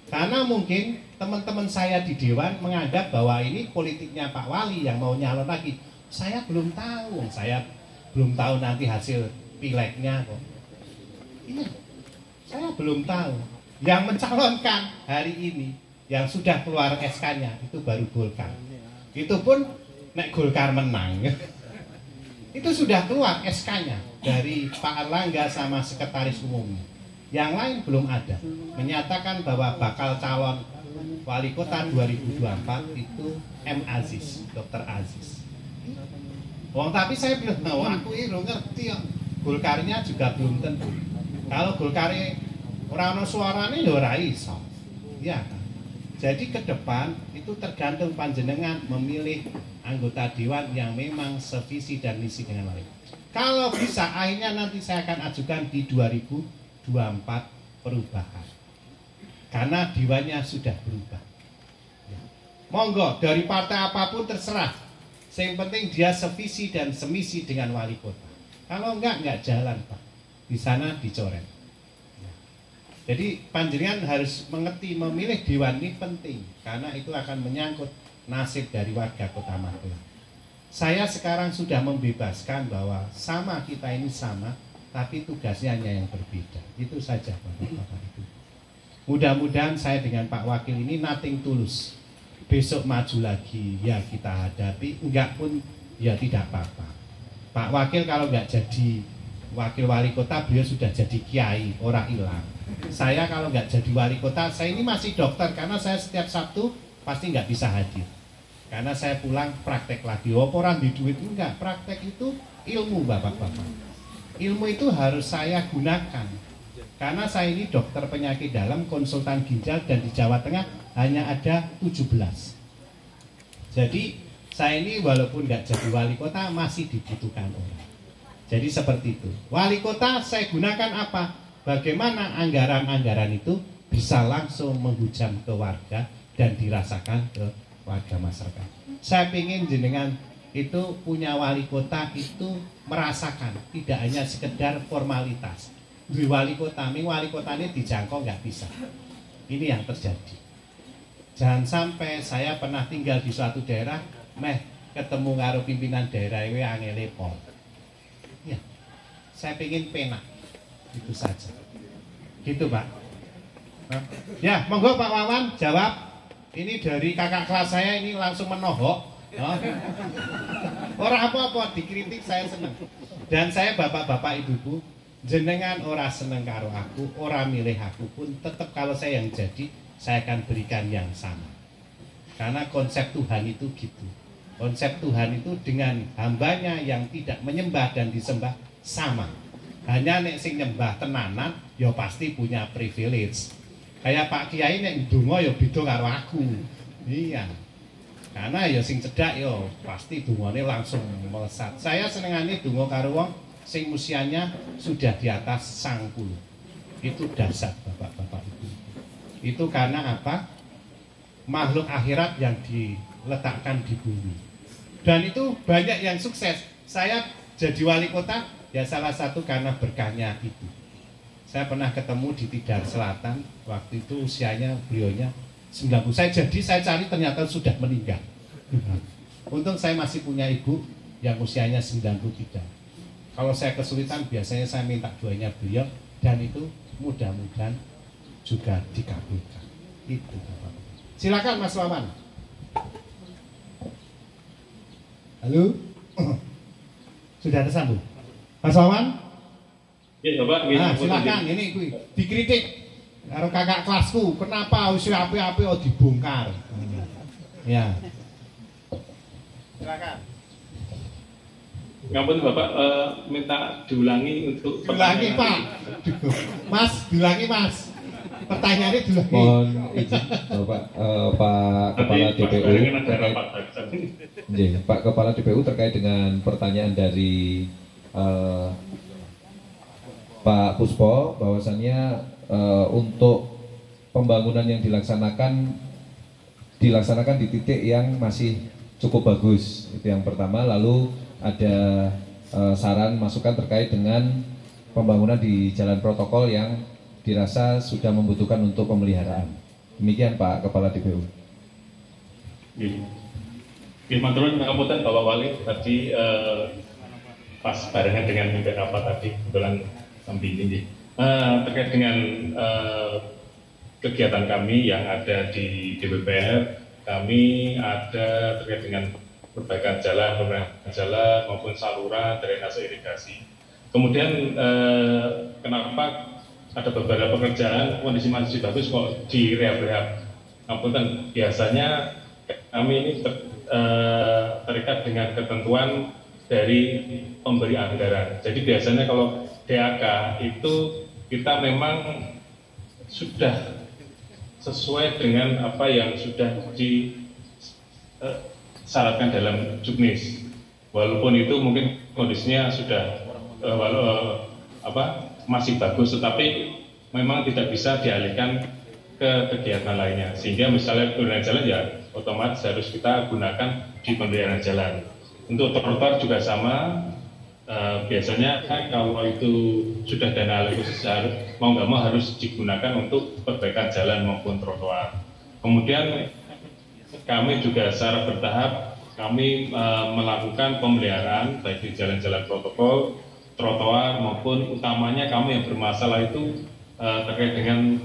B: Karena mungkin teman-teman saya di dewan menganggap bahwa ini politiknya Pak Wali yang mau nyalon lagi. Saya belum tahu, nanti hasil pileknya kok. Iya, saya belum tahu. Yang mencalonkan hari ini, yang sudah keluar SK-nya itu baru Golkar. Itu pun nek Golkar menang, itu sudah keluar SK-nya dari Pak Erlangga sama sekretaris umumnya. Yang lain belum ada. Menyatakan bahwa bakal calon wali kota 2024 itu M. Aziz, Dr. Aziz. Tapi saya bilang, aku ini ngerti ya. Golkarnya juga belum tentu. Kalau Golkarnya orang suaranya ya ora iso. Ya. Jadi ke depan itu tergantung panjenengan memilih anggota dewan yang memang sevisi dan misi dengan wali. Kalau bisa akhirnya nanti saya akan ajukan di 2024 perubahan. Karena dewannya sudah berubah. Ya. Monggo dari partai apapun terserah. Yang penting dia sevisi dan semisi dengan wali kota. Kalau enggak jalan Pak. Di sana dicoret. Jadi panjenengan harus mengerti memilih dewan ini penting karena itu akan menyangkut nasib dari warga Kota Magelang. Saya sekarang sudah membebaskan bahwa sama kita ini sama, tapi tugasnya hanya yang berbeda. Itu saja Bapak-Bapak Ibu. Mudah-mudahan saya dengan Pak Wakil ini nothing tulus. Besok maju lagi ya kita hadapi, enggak pun ya tidak apa-apa. Pak Wakil kalau enggak jadi wakil wali kota, beliau sudah jadi kiai, ora hilang. Saya kalau nggak jadi wali kota, saya ini masih dokter karena saya setiap Sabtu pasti nggak bisa hadir. Karena saya pulang praktek lagi. Orang di duit enggak, praktek itu ilmu Bapak-bapak. Ilmu itu harus saya gunakan. Karena saya ini dokter penyakit dalam, konsultan ginjal dan di Jawa Tengah hanya ada 17. Jadi saya ini walaupun nggak jadi wali kota masih dibutuhkan orang. Jadi seperti itu. Wali kota saya gunakan apa? Bagaimana anggaran-anggaran itu bisa langsung menghujam ke warga dan dirasakan ke warga masyarakat. Saya ingin jenengan itu punya wali kota itu merasakan, tidak hanya sekedar formalitas. Di wali kota ini dijangkau nggak bisa. Ini yang terjadi. Jangan sampai saya pernah tinggal di suatu daerah, ketemu karo pimpinan daerah itu angele pol. Ya, saya ingin penak. Itu saja. Gitu Pak. Ya, monggo Pak Wawan jawab. Ini dari kakak kelas saya ini langsung menohok. Orang apa-apa dikritik saya seneng. Dan saya bapak-bapak ibu-ibu, jenengan ora seneng karo aku, ora milih aku pun tetap kalau saya yang jadi, saya akan berikan yang sama. Karena konsep Tuhan itu gitu. Konsep Tuhan itu dengan hambanya yang tidak menyembah dan disembah sama. Hanya nek sing nyembah tenanan ya pasti punya privilege. Kayak Pak Kiai nek ndonga ya beda karo aku. Iya. Karena ya sing cedhak ya pasti dungane langsung melesat. Saya senengane donga karo wong sing usianya sudah di atas 90. Itu dasar Bapak-bapak Ibu. Itu karena apa? Makhluk akhirat yang diletakkan di bumi. Dan itu banyak yang sukses. Saya jadi wali kota ya salah satu karena berkahnya itu. Saya pernah ketemu di Tidar Selatan, waktu itu usianya beliaunya 90. Saya cari ternyata sudah meninggal. Untung saya masih punya ibu yang usianya 93. Kalau saya kesulitan biasanya saya minta doanya beliau dan itu mudah-mudahan juga dikabulkan. Itu Bapak. Silakan Mas Wawan. Halo. Sudah tersambung. Mas Wawan?
H: Ya, Bapak.
B: Nah, silakan ini kuwi dikritik karo kakak kelasku, kenapa usia api-api dibongkar. Ya. Silakan.
H: Ngampun Bapak, minta diulangi untuk
B: Diulangi Pak. Mas, diulangi Mas. Pertanyaannya diulangi.
A: Mohon izin Bapak Pak Kepala DPU Pak Kepala DPU terkait dengan pertanyaan dari Pak Puspo, bahwasannya untuk pembangunan yang dilaksanakan di titik yang masih cukup bagus, itu yang pertama. Lalu ada saran masukan terkait dengan pembangunan di jalan protokol yang dirasa sudah membutuhkan untuk pemeliharaan. Demikian Pak Kepala DPU.
H: Maturun ngapunten Bapak Wali, tadi pas barengan dengan mimpi rapat tadi kebetulan samping ini terkait dengan kegiatan kami yang ada di DPR. Kami ada terkait dengan perbaikan jalan maupun saluran drainase irigasi. Kemudian kenapa ada beberapa pekerjaan kondisi masih bagus kok di rehab. Ngapunten, biasanya kami ini terikat dengan ketentuan dari pemberi anggaran. Jadi biasanya kalau DAK itu kita memang sudah sesuai dengan apa yang sudah disyaratkan dalam juknis. Walaupun itu mungkin kondisinya sudah masih bagus, tetapi memang tidak bisa dialihkan ke kegiatan lainnya. Sehingga misalnya pembelian jalan ya otomatis harus kita gunakan di pembelian jalan. Untuk trotoar juga sama. Biasanya kalau itu sudah dana alih khusus mau nggak mau harus digunakan untuk perbaikan jalan maupun trotoar. Kemudian kami juga secara bertahap kami melakukan pemeliharaan baik di jalan-jalan protokol, trotoar maupun utamanya kami yang bermasalah itu terkait dengan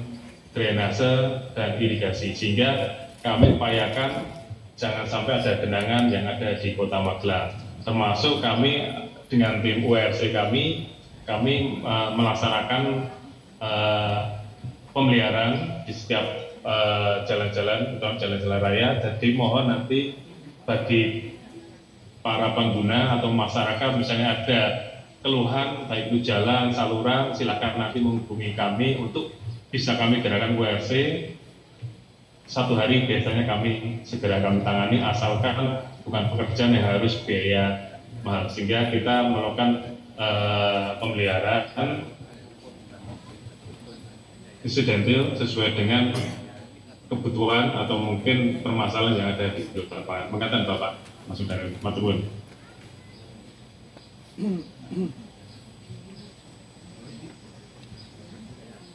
H: drainase dan irigasi, sehingga kami upayakan jangan sampai ada genangan yang ada di Kota Magelang. Termasuk kami dengan tim URC kami melaksanakan pemeliharaan di setiap jalan-jalan raya. Jadi mohon nanti bagi para pengguna atau masyarakat misalnya ada keluhan baik itu jalan, saluran, silakan nanti menghubungi kami untuk bisa kami gerakan WRC. Satu hari biasanya segera kami tangani, asalkan bukan pekerjaan yang harus biaya mahal, sehingga kita melakukan pemeliharaan insidental sesuai dengan kebutuhan atau mungkin permasalahan yang ada di lapangan. Mengatakan Bapak Mas Saudara Maturun.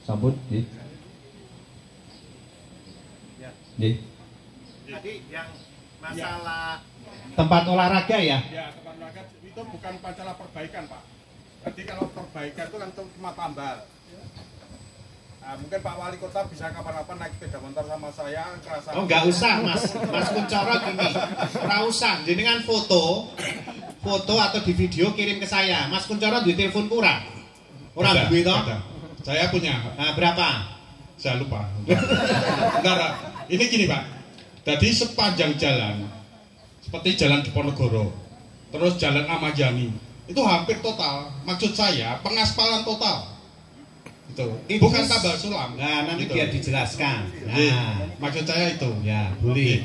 A: Sambut,
C: Tadi yang masalah
B: tempat olahraga ya?
E: Ya, tempat olahraga itu bukan masalah perbaikan, Pak. Jadi kalau perbaikan itu kan cuma tambal. Nah, mungkin Pak Wali Kota bisa kapan-kapan naik sepeda motor sama saya.
B: Oh, nggak usah, Mas Kuncoro gini. Nggak usah, jenengan foto atau di video kirim ke saya. Mas Kuncoro duit telepon kurang. Orang duit toh?
E: Saya punya.
B: Nah, berapa?
E: Saya lupa. Enggak. Ini gini Pak. Jadi sepanjang jalan, seperti jalan Diponegoro, terus jalan Ahmad Yani, itu hampir total. Maksud saya pengaspalan total. Itu bukan tambal sulam.
B: Nah, nanti
E: gitu.
B: biar dijelaskan.
E: Nah, maksud saya itu.
B: Ya, boleh.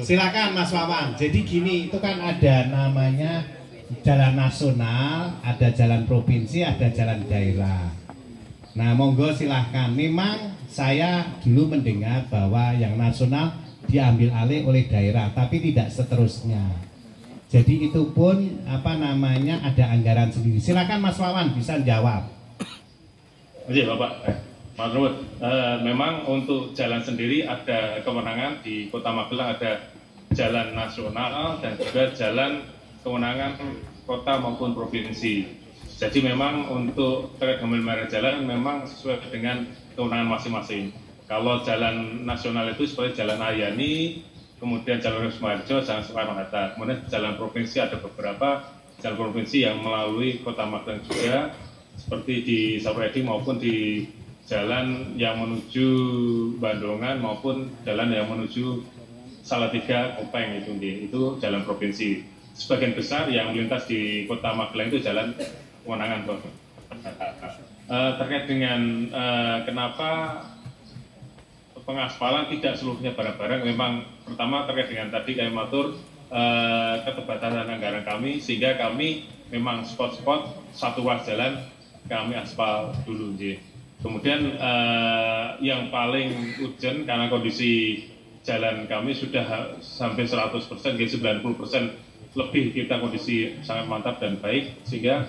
B: Silakan Mas Wawan. Jadi gini, itu kan ada namanya jalan nasional, ada jalan provinsi, ada jalan daerah. Nah, monggo silahkan. Memang saya dulu mendengar bahwa yang nasional diambil alih oleh daerah, tapi tidak seterusnya. Jadi itu pun ada anggaran sendiri. Silakan Mas Wawan bisa jawab.
H: Oke Bapak, Mas Ruhut, memang untuk jalan sendiri ada kewenangan di Kota Magelang, ada jalan nasional dan juga jalan kewenangan kota maupun provinsi. Jadi memang untuk terkait dengan merek jalan memang sesuai dengan kewenangan masing-masing. Kalau jalan nasional itu seperti Jalan Ayani, kemudian Jalan Sumarjo, Jalan Soekarno-Hatta. Kemudian jalan provinsi ada beberapa jalan provinsi yang melalui Kota Magelang juga, seperti di Sapardi maupun di jalan yang menuju Bandungan maupun jalan yang menuju Salatiga, Kopeng itu jalan provinsi. Sebagian besar yang melintas di Kota Magelang itu jalan kewenangan. Terkait dengan kenapa pengaspalan tidak seluruhnya bareng-bareng, memang pertama terkait dengan tadi kami matur keterbatasan anggaran kami, sehingga kami memang spot-spot satu ruas jalan kami aspal dulu. Kemudian yang paling urgent karena kondisi jalan kami sudah sampai 100%, 90% lebih kita kondisi sangat mantap dan baik, sehingga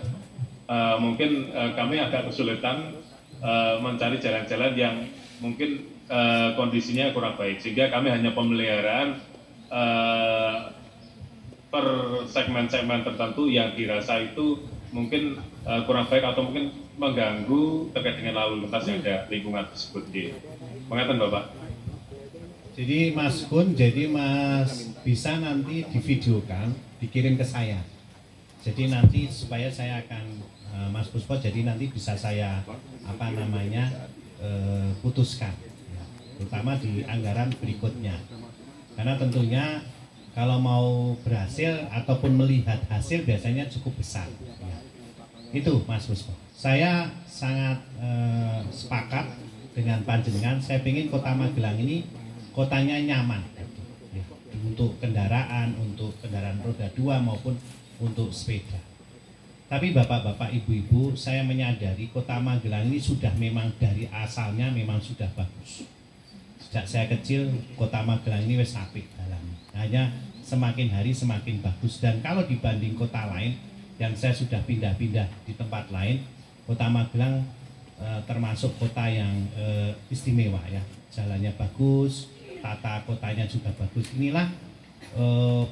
H: mungkin kami agak kesulitan mencari jalan-jalan yang mungkin kondisinya kurang baik, sehingga kami hanya pemeliharaan per segmen-segmen tertentu yang dirasa itu mungkin kurang baik atau mungkin mengganggu terkait dengan lalu lintas yang ada lingkungan tersebut. Mengatakan Bapak.
B: Jadi Mas Kun, jadi Mas bisa nanti divideokan, dikirim ke saya. Jadi nanti supaya saya akan Mas Puspo, jadi nanti bisa saya putuskan, ya, terutama di anggaran berikutnya. Karena tentunya kalau mau berhasil ataupun melihat hasil biasanya cukup besar. Ya. Itu Mas Puspo. Saya sangat sepakat dengan panjenengan. Saya ingin Kota Magelang ini kotanya nyaman, ya, untuk kendaraan roda 2 maupun untuk sepeda. Tapi bapak-bapak, ibu-ibu, saya menyadari Kota Magelang ini sudah memang dari asalnya memang sudah bagus. Sejak saya kecil Kota Magelang ini wis apik dalamnya. Hanya semakin hari semakin bagus, dan kalau dibanding kota lain yang saya sudah pindah-pindah di tempat lain, Kota Magelang termasuk kota yang istimewa, ya. Jalannya bagus, tata kotanya juga bagus. Inilah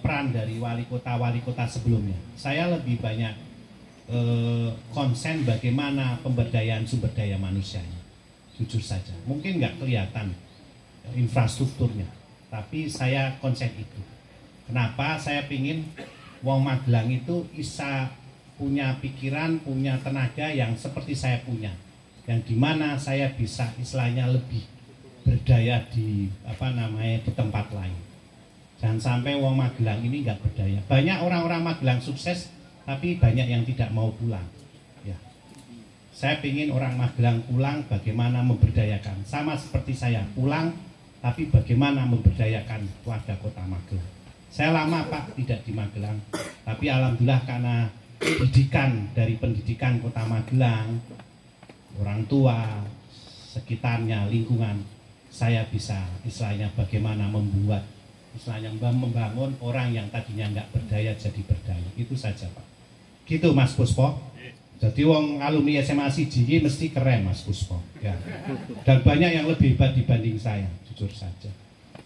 B: peran dari wali kota sebelumnya. Saya lebih banyak konsen bagaimana pemberdayaan sumber daya manusianya. Jujur saja, mungkin nggak kelihatan infrastrukturnya, tapi saya konsen itu. Kenapa? Saya pingin wong Magelang itu bisa punya pikiran, punya tenaga yang seperti saya punya, yang dimana saya bisa istilahnya lebih berdaya di di tempat lain. Jangan sampai wong Magelang ini nggak berdaya. Banyak orang-orang Magelang sukses, tapi banyak yang tidak mau pulang. Ya, saya pingin orang Magelang pulang bagaimana memberdayakan, sama seperti saya pulang, tapi bagaimana memberdayakan warga Kota Magelang. Saya lama Pak tidak di Magelang, tapi alhamdulillah karena pendidikan Kota Magelang, orang tua, sekitarnya, lingkungan, saya bisa istilahnya bagaimana membangun orang yang tadinya nggak berdaya jadi berdaya. Itu saja Pak. Gitu Mas Puspo. Jadi wong alumni SMA Siji mesti keren Mas Puspo, ya. Dan banyak yang lebih hebat dibanding saya, jujur saja.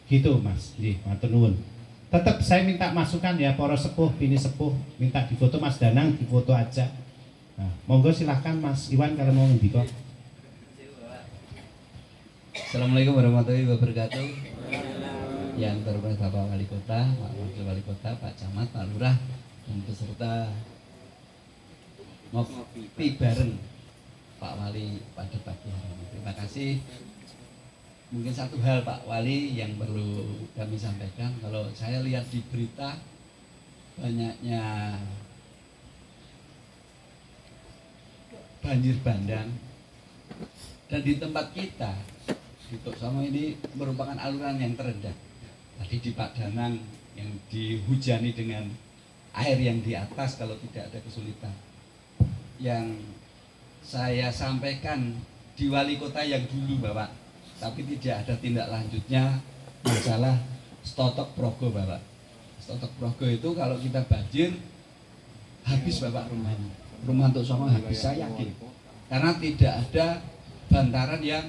B: Gitu Mas. Matur nuwun. Tetap saya minta masukan ya, para sepuh, bini sepuh, minta difoto Mas Danang, difoto aja. Nah, monggo silahkan Mas Iwan kalau mau ngendika.
I: Assalamualaikum warahmatullahi wabarakatuh. Yang terhormat Bapak Wali Kota, Pak Wakil Wali Kota, Pak Camat, Pak Lurah, dan beserta ngopi bareng Pak Wali pada pagi hari ini. Terima kasih. Mungkin satu hal Pak Wali yang perlu kami sampaikan, kalau saya lihat di berita banyaknya banjir bandang. Dan di tempat kita di Tok Songo ini merupakan aluran yang terendah. Tadi di Pak Danang yang dihujani dengan air yang di atas kalau tidak ada kesulitan. Yang saya sampaikan di wali kota yang dulu Bapak, tapi tidak ada tindak lanjutnya masalah Stotok Progo Bapak. Stotok Progo itu kalau kita banjir habis Bapak rumahnya. Rumah Tok Songo habis, saya yakin. Karena tidak ada bantaran yang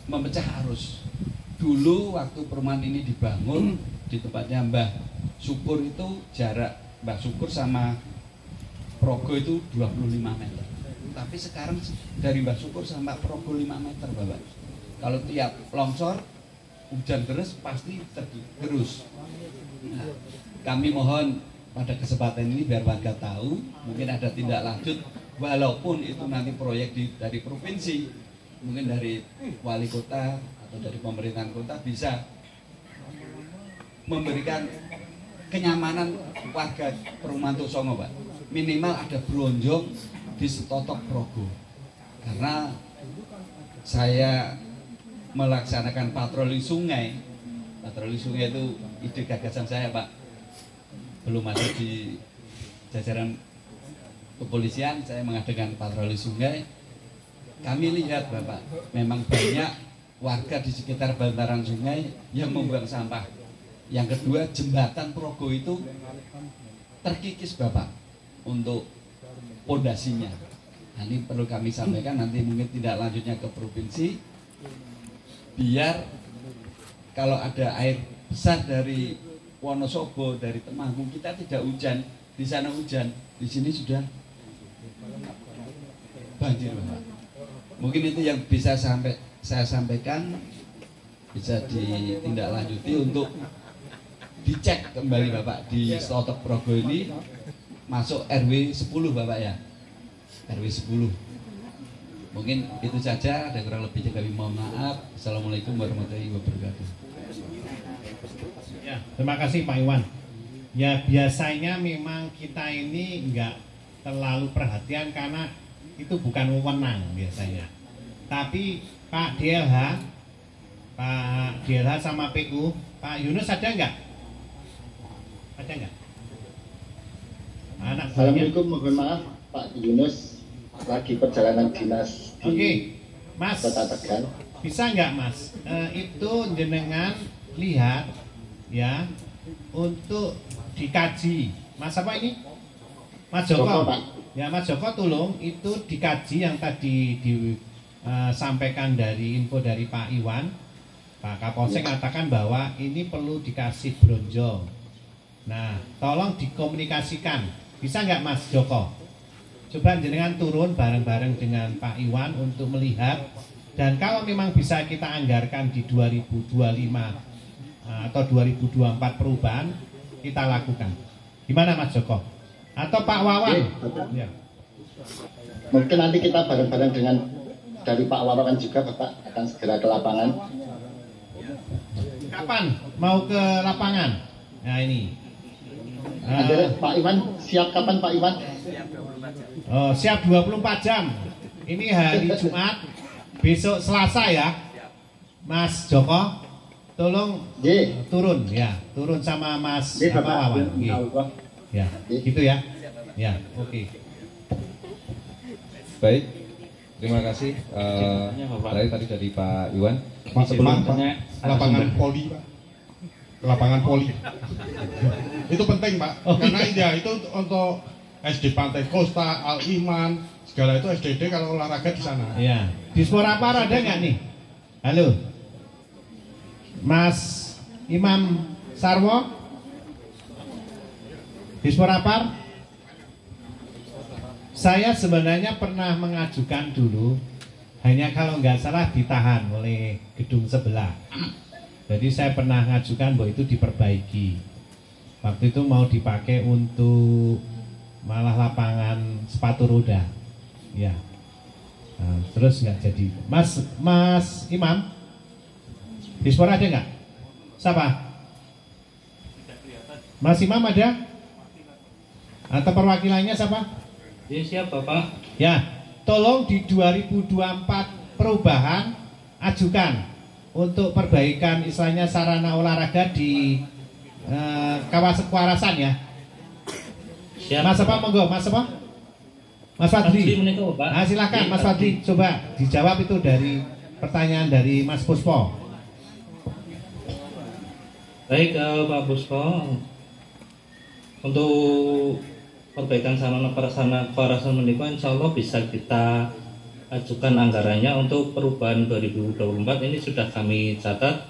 I: memecah arus. Dulu waktu perumahan ini dibangun di tempatnya Mbah Syukur itu jarak Mbah Syukur sama Progo itu 25 meter. Tapi sekarang dari Mbah Syukur sampai Progo 5 meter Bapak. Kalau tiap longsor hujan deras pasti tergerus. Nah, kami mohon pada kesempatan ini biar warga tahu, mungkin ada tindak lanjut walaupun itu nanti proyek dari provinsi, mungkin dari wali kota atau dari pemerintahan kota bisa memberikan kenyamanan warga perumahan Tok Songo Pak. Minimal ada bronjong di Stotok Progo. Karena saya melaksanakan patroli sungai. Patroli sungai itu ide gagasan saya Pak. Belum ada di jajaran kepolisian, saya mengadakan patroli sungai. Kami lihat Bapak, memang banyak warga di sekitar bantaran sungai yang membuang sampah. Yang kedua, jembatan Progo itu terkikis Bapak untuk pondasinya. Nah, ini perlu kami sampaikan, nanti mungkin tidak lanjutnya ke provinsi, biar kalau ada air besar dari Wonosobo, dari Temanggung, kita tidak hujan, di sana hujan, di sini sudah banjir Bapak. Mungkin itu yang bisa saya sampaikan, bisa ditindaklanjuti untuk dicek kembali Bapak di Stotok Progo ini masuk RW 10 Bapak ya, RW 10. Mungkin itu saja, ada kurang lebihnya kami mohon maaf. Assalamualaikum warahmatullahi wabarakatuh.
C: Ya, terima kasih Pak Iwan. Ya, biasanya memang kita ini enggak terlalu perhatian karena itu bukan wewenang biasanya. Tapi Pak DLH sama PU, Pak Yunus ada enggak? Ada enggak? Anak
J: Assalamualaikum, mohon maaf Pak Yunus lagi perjalanan dinas di
C: Mas,
J: Kota Tegal.
C: bisa enggak Mas? Itu jenengan lihat ya untuk dikaji. Mas apa ini? Mas Joko.
J: Pak.
C: Ya Mas Joko tolong itu dikaji yang tadi disampaikan dari info dari Pak Iwan. Pak Kapolsek katakan bahwa ini perlu dikasih bronjong. Nah, tolong dikomunikasikan. Bisa nggak Mas Joko? Coba jenengan turun bareng-bareng dengan Pak Iwan untuk melihat. Dan kalau memang bisa kita anggarkan di 2025 atau 2024 perubahan, kita lakukan. Gimana Mas Joko? Atau Pak Wawan? Ya.
J: Mungkin nanti kita bareng-bareng dengan dari Pak Wawan juga Bapak akan segera ke lapangan.
C: Kapan mau ke lapangan? Nah ini.
J: Pak Iwan siap kapan Pak Iwan?
C: Oh, siap 24 jam. Ini hari Jumat, besok Selasa ya. Mas Joko, tolong turun ya, turun sama Mas Wawan. Ya, gitu ya. Ya, oke.
A: Baik, terima kasih. Tadi dari Pak Iwan.
E: Sebelumnya lapangan poli Pak. Lapangan poli. Itu penting Pak, karena ya itu untuk SD Pantai Kosta, Al Iman, segala itu SDD kalau olahraga di sana.
C: Iya. Di Sporapar ada nggak nih? Halo, Mas Imam Sarwo. Di Sporapar, saya sebenarnya pernah mengajukan dulu, hanya kalau nggak salah ditahan oleh gedung sebelah. Jadi saya pernah mengajukan bahwa itu diperbaiki. Waktu itu mau dipakai untuk malah lapangan sepatu roda, ya. Nah, terus nggak jadi. Mas Imam, di Spora ada nggak? Siapa? Mas Imam ada? Atau perwakilannya siapa?
K: Ya, siap Bapak.
C: Ya, tolong di 2024 perubahan ajukan untuk perbaikan istilahnya sarana olahraga di kawasan Kuarasan ya.
K: Siap.
C: Mas apa monggo, Mas apa? Mas Fadli. Nah, silakan Mas Fadli, coba dijawab itu dari pertanyaan dari Mas Puspo.
K: Baik Pak Puspo, untuk perbaikan sarana prasarana Kuarasan menika insya Allah bisa kita ajukan anggarannya untuk perubahan 2024 ini sudah kami catat.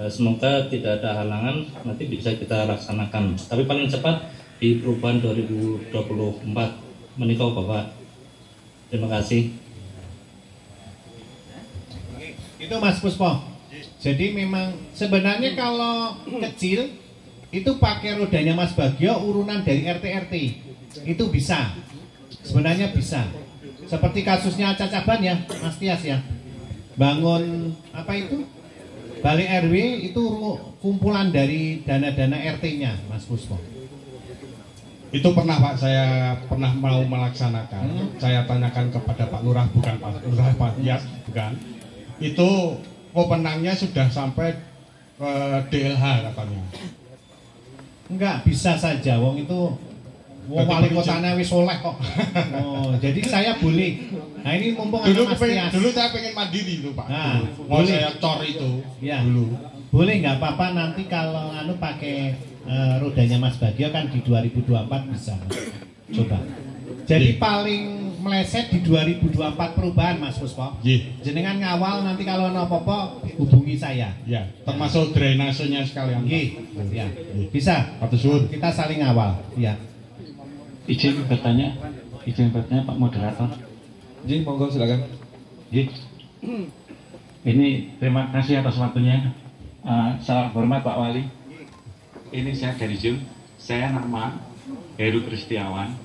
K: Semoga tidak ada halangan, nanti bisa kita laksanakan. Tapi paling cepat di perubahan 2024 menikah Bapak. Terima kasih.
C: Itu Mas Puspo. Jadi memang sebenarnya kalau kecil itu pakai rodanya Mas Bagio urunan dari RT itu bisa. Sebenarnya bisa. Seperti kasusnya Cacaban ya, Mas Tias ya. Bangun apa itu? Balai RW itu kumpulan dari dana-dana RT-nya, Mas Puspo.
E: Itu pernah Pak, saya pernah mau melaksanakan. Saya tanyakan kepada Pak Lurah, bukan Pak Lurah, Pak Tias, bukan. Itu wewenangnya sudah sampai ke DLH katanya.
C: Enggak, bisa saja. Wong itu wali kotanya wis oleh kok. Oh, jadi saya boleh. Nah ini mumpung
E: dulu
C: Mas Tias.
E: Dulu saya pengen mandiri itu Pak.
C: Nah,
E: mau
C: boleh.
E: saya cor itu
C: Ya.
E: dulu.
C: Boleh nggak apa-apa nanti kalau pakai rodanya Mas Bagio kan di 2024 bisa. Coba. Jadi paling meleset di 2024 perubahan Mas Puspo. Jenengan ngawal nanti kalau ada apa-apa hubungi saya.
E: Ya, termasuk drainasenya sekalian.
C: Ya. Bisa. Kita saling ngawal. Ya.
L: Izin bertanya Pak Moderator.
A: Izin, monggo silakan.
L: Ini terima kasih atas waktunya. Salam hormat Pak Wali. Ini saya dari Zoom. Saya nama Heru Kristiawan.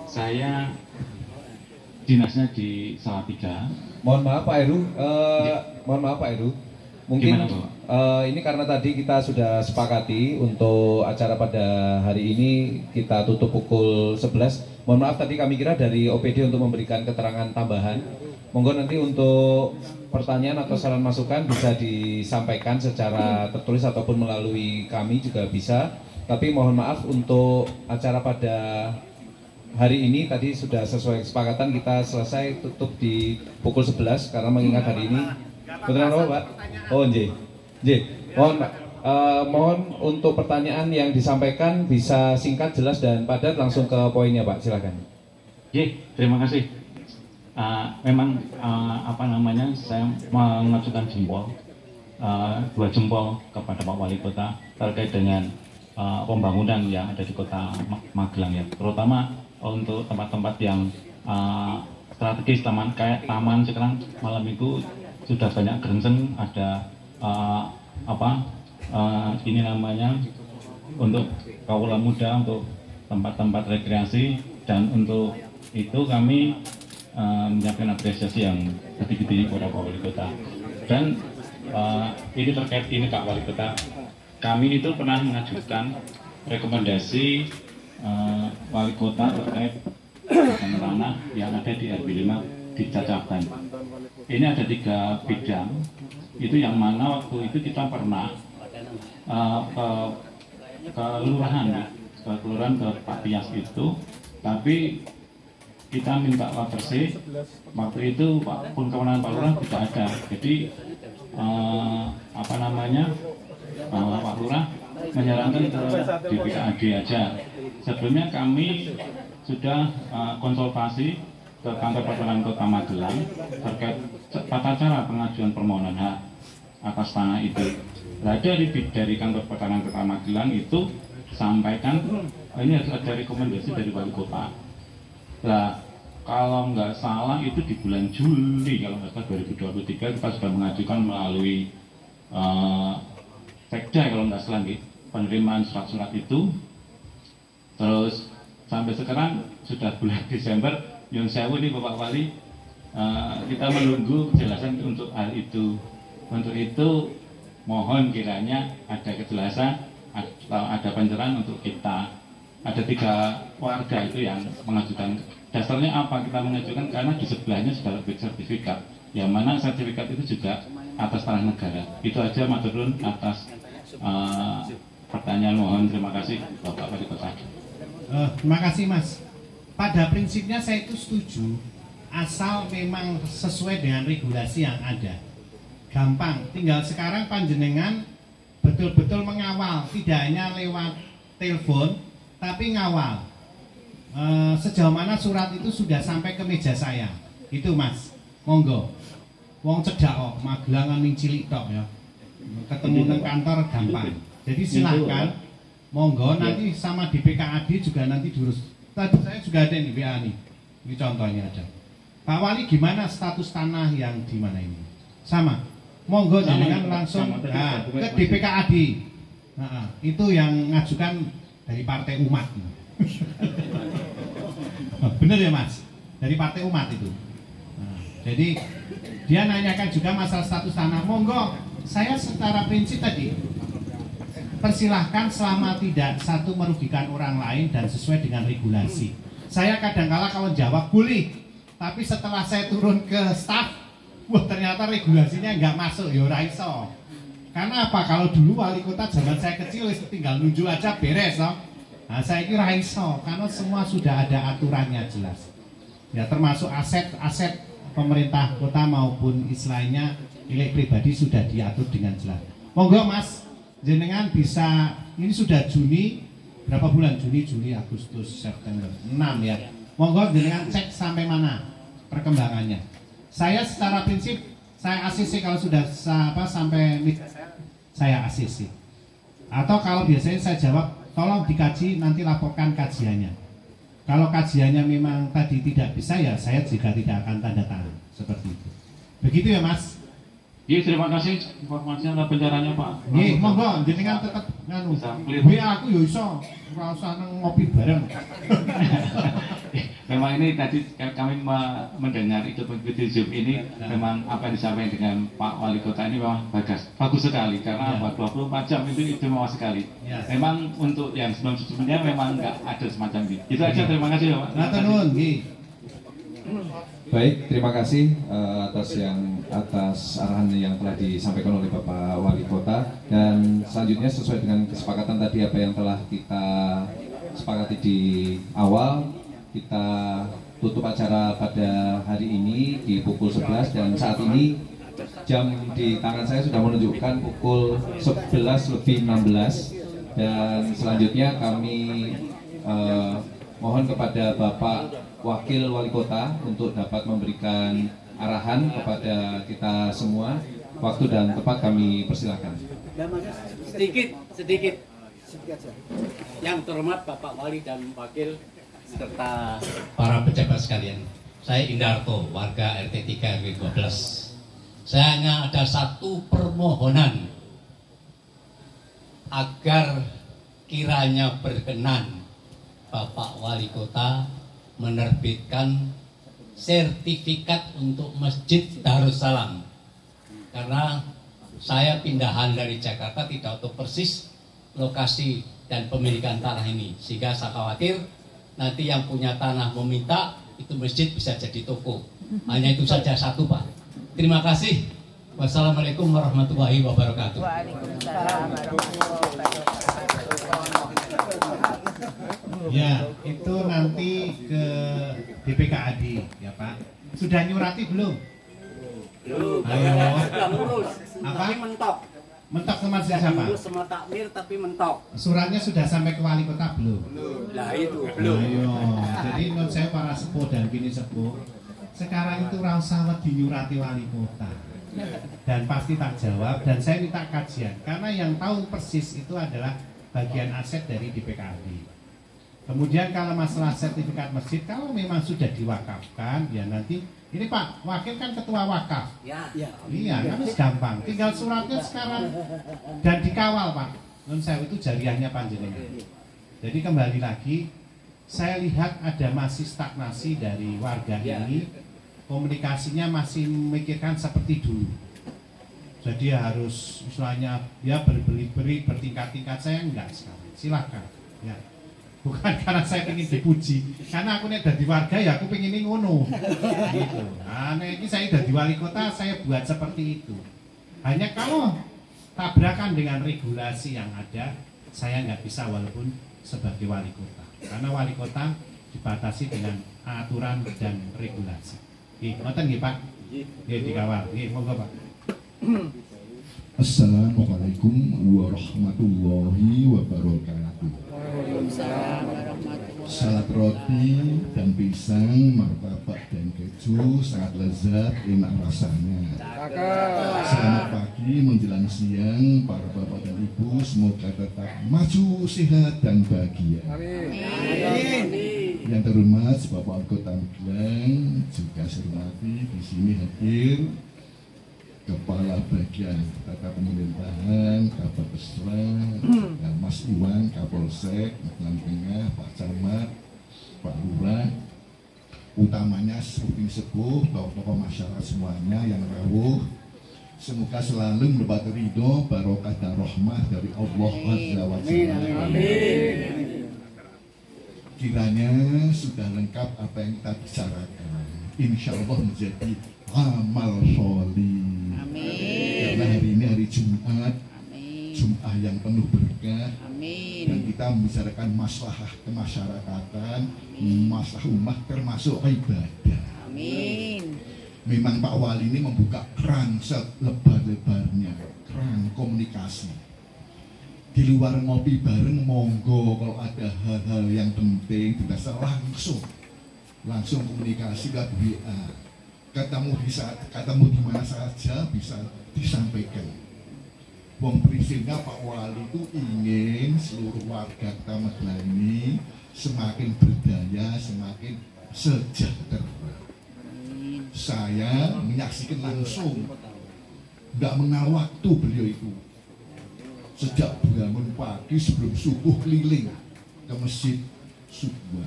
L: Saya dinasnya di Salatiga.
A: Mohon maaf Pak Heru, mungkin ini karena tadi kita sudah sepakati untuk acara pada hari ini kita tutup pukul 11. Mohon maaf tadi kami kira dari OPD untuk memberikan keterangan tambahan. Monggo nanti untuk pertanyaan atau saran masukan bisa disampaikan secara tertulis ataupun melalui kami juga bisa. Tapi mohon maaf untuk acara pada hari ini tadi sudah sesuai kesepakatan kita selesai tutup di pukul 11 karena mengingat hari ini beneran apa Pak? Oh J. Mohon untuk pertanyaan yang disampaikan bisa singkat, jelas dan padat, langsung ke poinnya Pak, silakan.
L: Terima kasih. Memang saya mengajukan jempol, 2 jempol kepada Pak Wali Kota terkait dengan pembangunan yang ada di Kota Magelang ya, terutama untuk tempat-tempat yang strategis, kayak taman sekarang malam itu sudah banyak gerengseng, ada ini namanya untuk kaula muda, untuk tempat-tempat rekreasi, dan untuk itu kami menyiapkan apresiasi yang gede-gede kepada Pak Wali Kota. Dan ini terkait ini Pak Wali Kota, kami itu pernah mengajukan rekomendasi Wali Kota terkait tanah yang ada di RW 5 di Cacaban. Ini ada 3 bidang, itu yang mana waktu itu kita pernah ke kelurahan ke Pak Tias itu, tapi kita minta watersih, waktu itu kewenangan Pak Lurah tidak ada, jadi Pak Lurah menyarankan ke DPKAD aja. Sebelumnya kami sudah konsultasi ke kantor perwakilan Kota Magelang terkait tata cara pengajuan permohonan hak atas tanah itu. Nah, dari kantor perwakilan Kota Magelang itu sampaikan ini harus ada rekomendasi dari Wali Kota. Nah, kalau nggak salah itu di bulan Juli kalau nggak salah 2023 kita sudah mengajukan melalui Sekda kalau nggak salah gitu, penerimaan surat-surat itu. Terus sampai sekarang sudah bulan Desember, Nyun Sewu nih Bapak Wali, kita menunggu kejelasan untuk hal itu. Untuk itu mohon kiranya ada kejelasan atau ada pencerahan untuk kita ada 3 warga itu yang mengajukan. Dasarnya apa kita mengajukan? Karena di sebelahnya sudah lebih sertifikat, yang mana sertifikat itu juga atas tanah negara. Itu aja maturun atas pertanyaan. Mohon terima kasih Bapak Wali Kota.
C: Terima kasih Mas. Pada prinsipnya saya itu setuju, asal memang sesuai dengan regulasi yang ada. Gampang, tinggal sekarang panjenengan betul-betul mengawal, tidak hanya lewat telepon, tapi ngawal. Sejauh mana surat itu sudah sampai ke meja saya. Itu Mas, monggo. Wong cedak kok, Magelangan ning cilik tok ya. Ketemu nang kantor gampang. Jadi silahkan, monggo nanti sama di PKAD juga nanti diurus. Tadi saya juga ada nih WA nih. Ini contohnya ada. Pak Wali gimana status tanah yang di mana ini? Sama. Monggo jangan langsung ke DPKAD. Nah, itu yang ngajukan dari Partai Umat. Bener ya Mas? Dari Partai Umat itu. Nah, jadi dia nanyakan juga masalah status tanah. Monggo, saya secara prinsip tadi persilahkan selama tidak satu merugikan orang lain dan sesuai dengan regulasi. Saya kadang-kala kalau jawab boleh, tapi setelah saya turun ke staf, wah ternyata regulasinya nggak masuk, ya ora iso. Karena apa? Kalau dulu wali kota zaman saya kecil tinggal nunjuk aja beres, no? Nah saya kira iso, karena semua sudah ada aturannya jelas. Ya termasuk aset-aset pemerintah kota maupun istilahnya milik pribadi sudah diatur dengan jelas. Monggo Mas, jenengan bisa, ini sudah Juni, berapa bulan? Juni, Juli, Agustus, September, 6 ya. Monggo jenengan cek sampai mana perkembangannya. Saya secara prinsip, saya ACC kalau sudah sampai saya ACC. Atau kalau biasanya saya jawab, tolong dikaji, nanti laporkan kajiannya. Kalau kajiannya memang tadi tidak bisa, ya saya juga tidak akan tanda tangan. Seperti itu. Begitu ya Mas?
L: Iya, terima kasih informasinya, pencaranya Pak.
C: Iya, monggo, jenengan tetap nganu. Biar aku ya iso, ora usah ngopi bareng.
L: Memang ini tadi kami mendengar itu begitu Zoom ini, memang apa yang disampaikan dengan Pak Wali Kota ini memang bagus sekali, karena 24 jam itu istimewa sekali. Memang untuk yang sebelum-sebelumnya memang nggak ada semacam ini. Itu aja, terima kasih Pak.
C: Matur nuwun, nggih.
A: Baik, terima kasih atas arahan yang telah disampaikan oleh Bapak Wali Kota, dan selanjutnya sesuai dengan kesepakatan tadi apa yang telah kita sepakati di awal, kita tutup acara pada hari ini di pukul 11, dan saat ini jam di tangan saya sudah menunjukkan pukul 11:16, dan selanjutnya kami mohon kepada Bapak Wakil Wali Kota untuk dapat memberikan arahan kepada kita semua. Waktu dan tempat kami persilakan.
M: Sedikit. Yang terhormat Bapak Wali dan Wakil serta para pejabat sekalian. Saya Indarto, warga RT 3 RW 12. Saya hanya ada satu permohonan agar kiranya berkenan Bapak Wali Kota menerbitkan sertifikat untuk Masjid Darussalam, karena saya pindahan dari Jakarta tidak tahu persis lokasi dan pemilikan tanah ini, sehingga saya khawatir nanti yang punya tanah meminta itu masjid bisa jadi toko. Hanya itu saja satu Pak. Terima kasih. Wassalamualaikum warahmatullahi wabarakatuh.
G: Waalaikumsalam warahmatullahi wabarakatuh.
C: Ya, itu nanti ke DPKAD ya Pak. Sudah nyurati belum?
M: Belum.
C: Ayo. Apa?
M: Tapi mentok.
C: Mentok sama siapa?
M: Dulu sama takmir tapi mentok.
C: Suratnya sudah sampai ke wali kota belum?
M: Nah itu belum.
C: Ayo. Jadi menurut saya para sepuh dan bini sepuh, sekarang itu rasa dinyurati wali kota. Dan pasti tak jawab, dan saya minta kajian, karena yang tahu persis itu adalah bagian aset dari DPKAD. Kemudian kalau masalah sertifikat masjid, kalau memang sudah diwakafkan, ya nanti ini Pak Wakil kan ketua wakaf.
M: Ya.
C: Iya, kan gampang. Tinggal suratnya sekarang dan dikawal Pak. Non saya itu jariahnya panjenengan. Jadi kembali lagi, saya lihat ada masih stagnasi dari warga ini, komunikasinya masih memikirkan seperti dulu. Jadi harus misalnya dia berberi bertingkat-tingkat, saya enggak sekarang. Silakan. Ya. Bukan karena saya ingin dipuji, karena aku nih dadi warga ya aku pengen ngono. Gitu. Nah, ini saya dadi wali kota, saya buat seperti itu. Hanya kalau tabrakan dengan regulasi yang ada, saya nggak bisa walaupun sebagai wali kota. Karena wali kota dibatasi dengan aturan dan regulasi. Ngoten nggih Pak. Nggih dikawal. Nggih monggo Pak.
N: Assalamualaikum warahmatullahi wabarakatuh. Salat roti dan pisang, martabak dan keju sangat lezat, enak rasanya. Selamat pagi menjelang siang para bapak dan ibu, semoga tetap maju, sehat dan bahagia. Amin. Yang terhormat Bapak Kota Magelang, juga saya hormati di sini hadir Kepala Bagian Tata Pemerintahan, Kabak Pesra, Mas Iwan, Kapolsek, Magelang Tengah, Pak Camat, Pak Lurah, utamanya Suping Sepuh, tokoh-tokoh masyarakat semuanya yang rawuh. Semoga selalu mendapat ridho, barokah dan rahmah dari Allah Azza wa Jalla. Kiranya sudah lengkap apa yang kita bicarakan. Insya Allah menjadi amal sholih. Karena hari ini hari Jumat, Jumat yang penuh berkah, dan kita membicarakan masalah kemasyarakatan, masalah umat termasuk ibadah. Memang Pak Wali ini membuka keran selebar-lebarnya, keran komunikasi. Di luar ngopi bareng, monggo kalau ada hal-hal yang penting bisa langsung komunikasi ke WA. Ketemu di mana saja bisa disampaikan. Wong prinsipnya Pak Wali itu ingin seluruh warga Kota Magelang ini semakin berdaya, semakin sejahtera. Saya menyaksikan langsung, nggak mengenal waktu beliau itu. Sejak bangun pagi sebelum subuh keliling ke masjid subuh,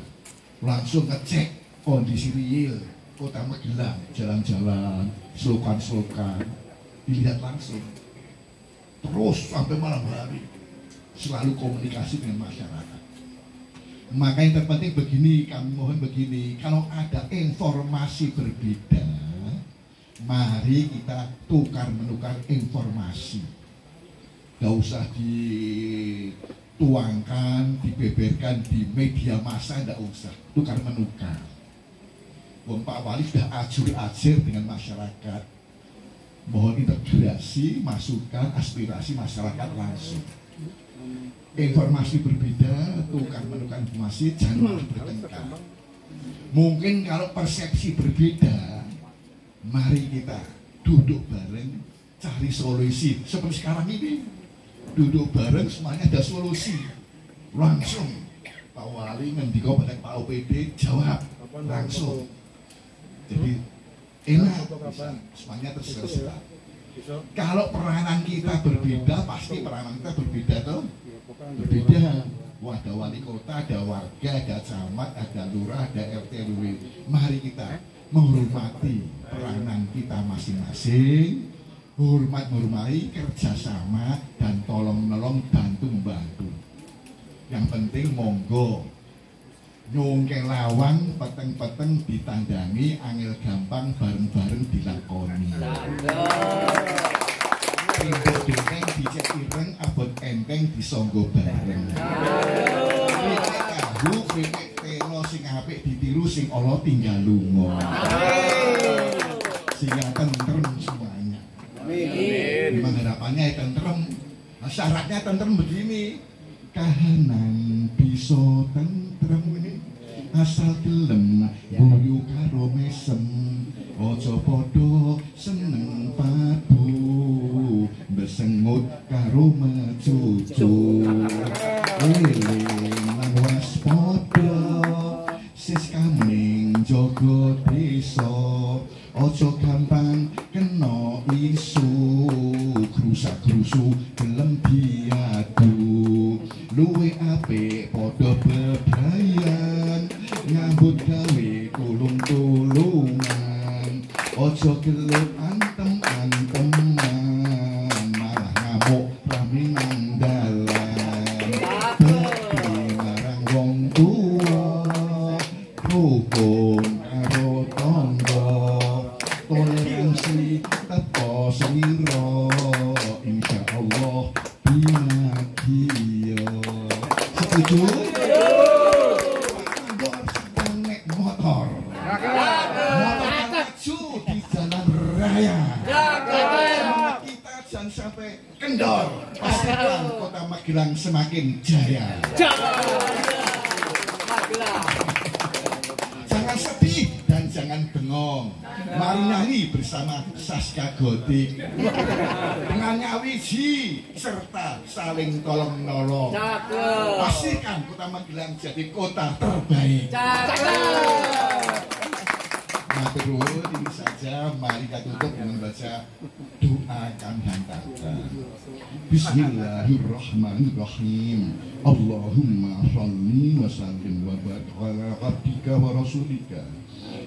N: langsung ngecek kondisi real Kota Magelang, jalan-jalan, slogan-slogan, dilihat langsung. Terus sampai malam hari selalu komunikasi dengan masyarakat. Maka yang terpenting begini, kami mohon begini, kalau ada informasi berbeda, mari kita tukar menukar informasi. Gak usah dituangkan, dibeberkan di media massa, gak usah, tukar menukar. Pak Wali sudah ajur-ajur dengan masyarakat, mohon integrasi, masukan, aspirasi masyarakat langsung. Informasi berbeda, tukar menukar informasi, jangan bertengkar. Mungkin kalau persepsi berbeda, mari kita duduk bareng, cari solusi. Seperti sekarang ini, duduk bareng semuanya ada solusi. Langsung Pak Wali ngendika pada Pak OPD, jawab langsung. Jadi enak, bisa semuanya terselesai. Kalau peranan kita berbeda, pasti peranan kita berbeda tuh. Berbeda. Ada wali kota, ada warga, ada camat, ada lurah, ada RT RW. Mari kita menghormati peranan kita masing-masing, menghormati kerjasama dan tolong-menolong, bantu-membantu. Yang penting monggo nyongke lawang, peteng-peteng ditandangi, angel gampang bareng-bareng dilakoni. Rindu denteng dicek ireng, abot enteng disonggo bareng. Krikek kahu, krikek telo, sing apik ditiru, sing Allah tinggal lunga. Sehingga tentrem semuanya. Memang harapannya ya tentrem. Nah, syaratnya tentrem begini, kahanan bisa tentrem ini asal gelem guyu karo mesem, ojo podo seneng padu besengut karo mecucu. Eling lan waspada sis kamning jaga desa, ojo gampang kena isu krusak-krusu gelem diadu. Luwe apik padha bebrayan nyambut gawe tulung-tulungan, ojo gelut antem-anteman malah ngamuk rame nang dalan. Bekti marang wong rukun karo tangga toleransi tepo slira insyaallah binakiyo setuju naik motor maju di jalan raya kita jangan sampai kendor pastikan kota Magelang semakin jaya. Jangan sedih dan jangan bengong. Mari nyanyi bersama Saska Gotik dengan nyawiji serta saling tolong menolong. Pastikan kota Magelang jadi kota terbaik. Matur ini saja, mari kita tutup dengan baca doa kami hantarkan. Bismillahirrahmanirrahim. Allahumma sholli wa sallim wa barik ala abdika wa rasulika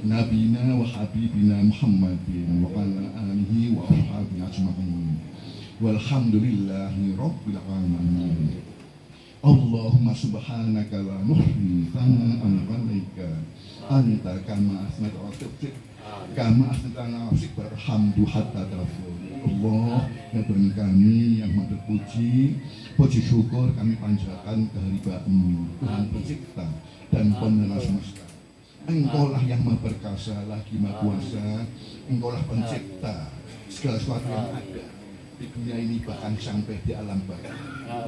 N: nabina wa habibina Muhammadin wa ala alihi wa ashabihi ajma'in. Walhamdulillahi rabbil alamin. Allahumma subhanaka la nuhsi thana'an 'alaika anta kama asna'ta 'ala nafsik kama asna'ta 'ala nafsik barhamdu hatta tafur. Allah ya Tuhan kami yang maha terpuji, puji syukur kami panjatkan kehadiran-Mu, Tuhan pencipta dan penerima semesta. Engkaulah yang maha perkasa lagi maha kuasa, Engkaulah pencipta segala sesuatu yang ada di dunia ini bahkan sampai di alam baka.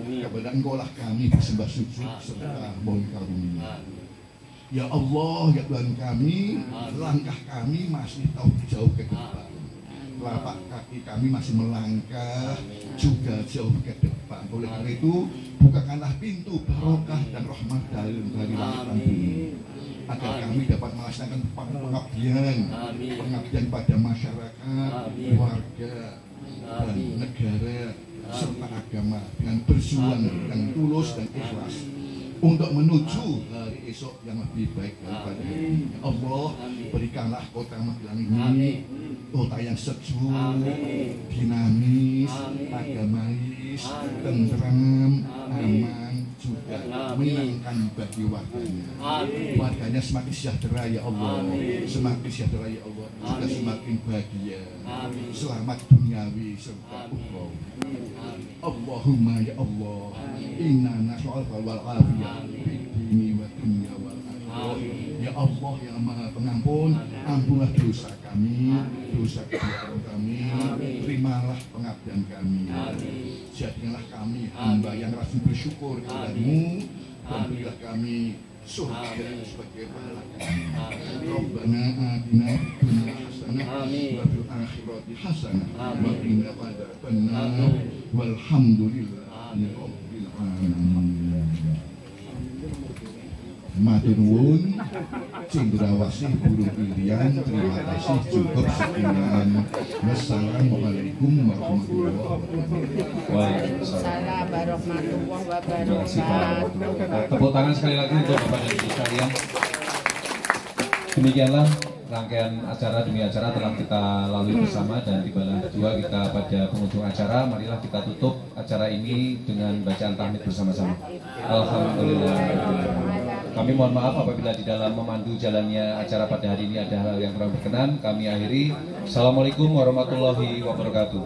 N: Kepada Engkaulah kami bersembah sujud serta mohon karunia. Ya Allah, ya Tuhan kami, langkah kami masih jauh ke depan. Telapak kaki kami masih melangkah juga jauh ke depan. Oleh karena itu, bukakanlah pintu barokah dan rahmat dari langit dan bumi, agar kami dapat melaksanakan pengabdian pada masyarakat, warga, dan negara serta agama dengan berjuang yang tulus dan ikhlas untuk menuju hari esok yang lebih baik daripada hari ini. Ya Allah, berikanlah kota Magelang ini kota yang sejuk, dinamis, agamais, tentram, aman, juga menyenangkan bagi warganya. Warganya semakin sejahtera ya Allah, semakin sejahtera ya Allah, juga semakin bahagia, selamat duniawi serta ukhrawi. Allahumma ya Allah, inna nas'aluka wal afiyah fid dini wa dunya wal akhirah. Ya Allah yang Maha Pengampun, ampunlah dosa kami, dosa kebiasaan kami, terimalah pengabdian kami. Jadikanlah kami hamba yang rajin bersyukur kepadamu, dan berilah kami surga sebagai pahala kami. Rabbana atina fid dunya hasanah wa fil akhirati hasanah wa qina adzabannar. Walhamdulillahi rabbil alamin. Matur nuwun, cendrawasih burung pilihan, terima kasih, cukup sekian. Wassalamualaikum warahmatullahi wabarakatuh.
O: Waalaikumsalam warahmatullahi wabarakatuh.
A: Tepuk tangan sekali lagi untuk Bapak dan Ibu sekalian. Demikianlah rangkaian acara demi acara telah kita lalui bersama, dan tibalah juga kita pada penghujung acara. Marilah kita tutup acara ini dengan bacaan tahmid bersama-sama. Alhamdulillah. Kami mohon maaf apabila di dalam memandu jalannya acara pada hari ini ada hal yang kurang berkenan. Kami akhiri. Assalamualaikum warahmatullahi wabarakatuh.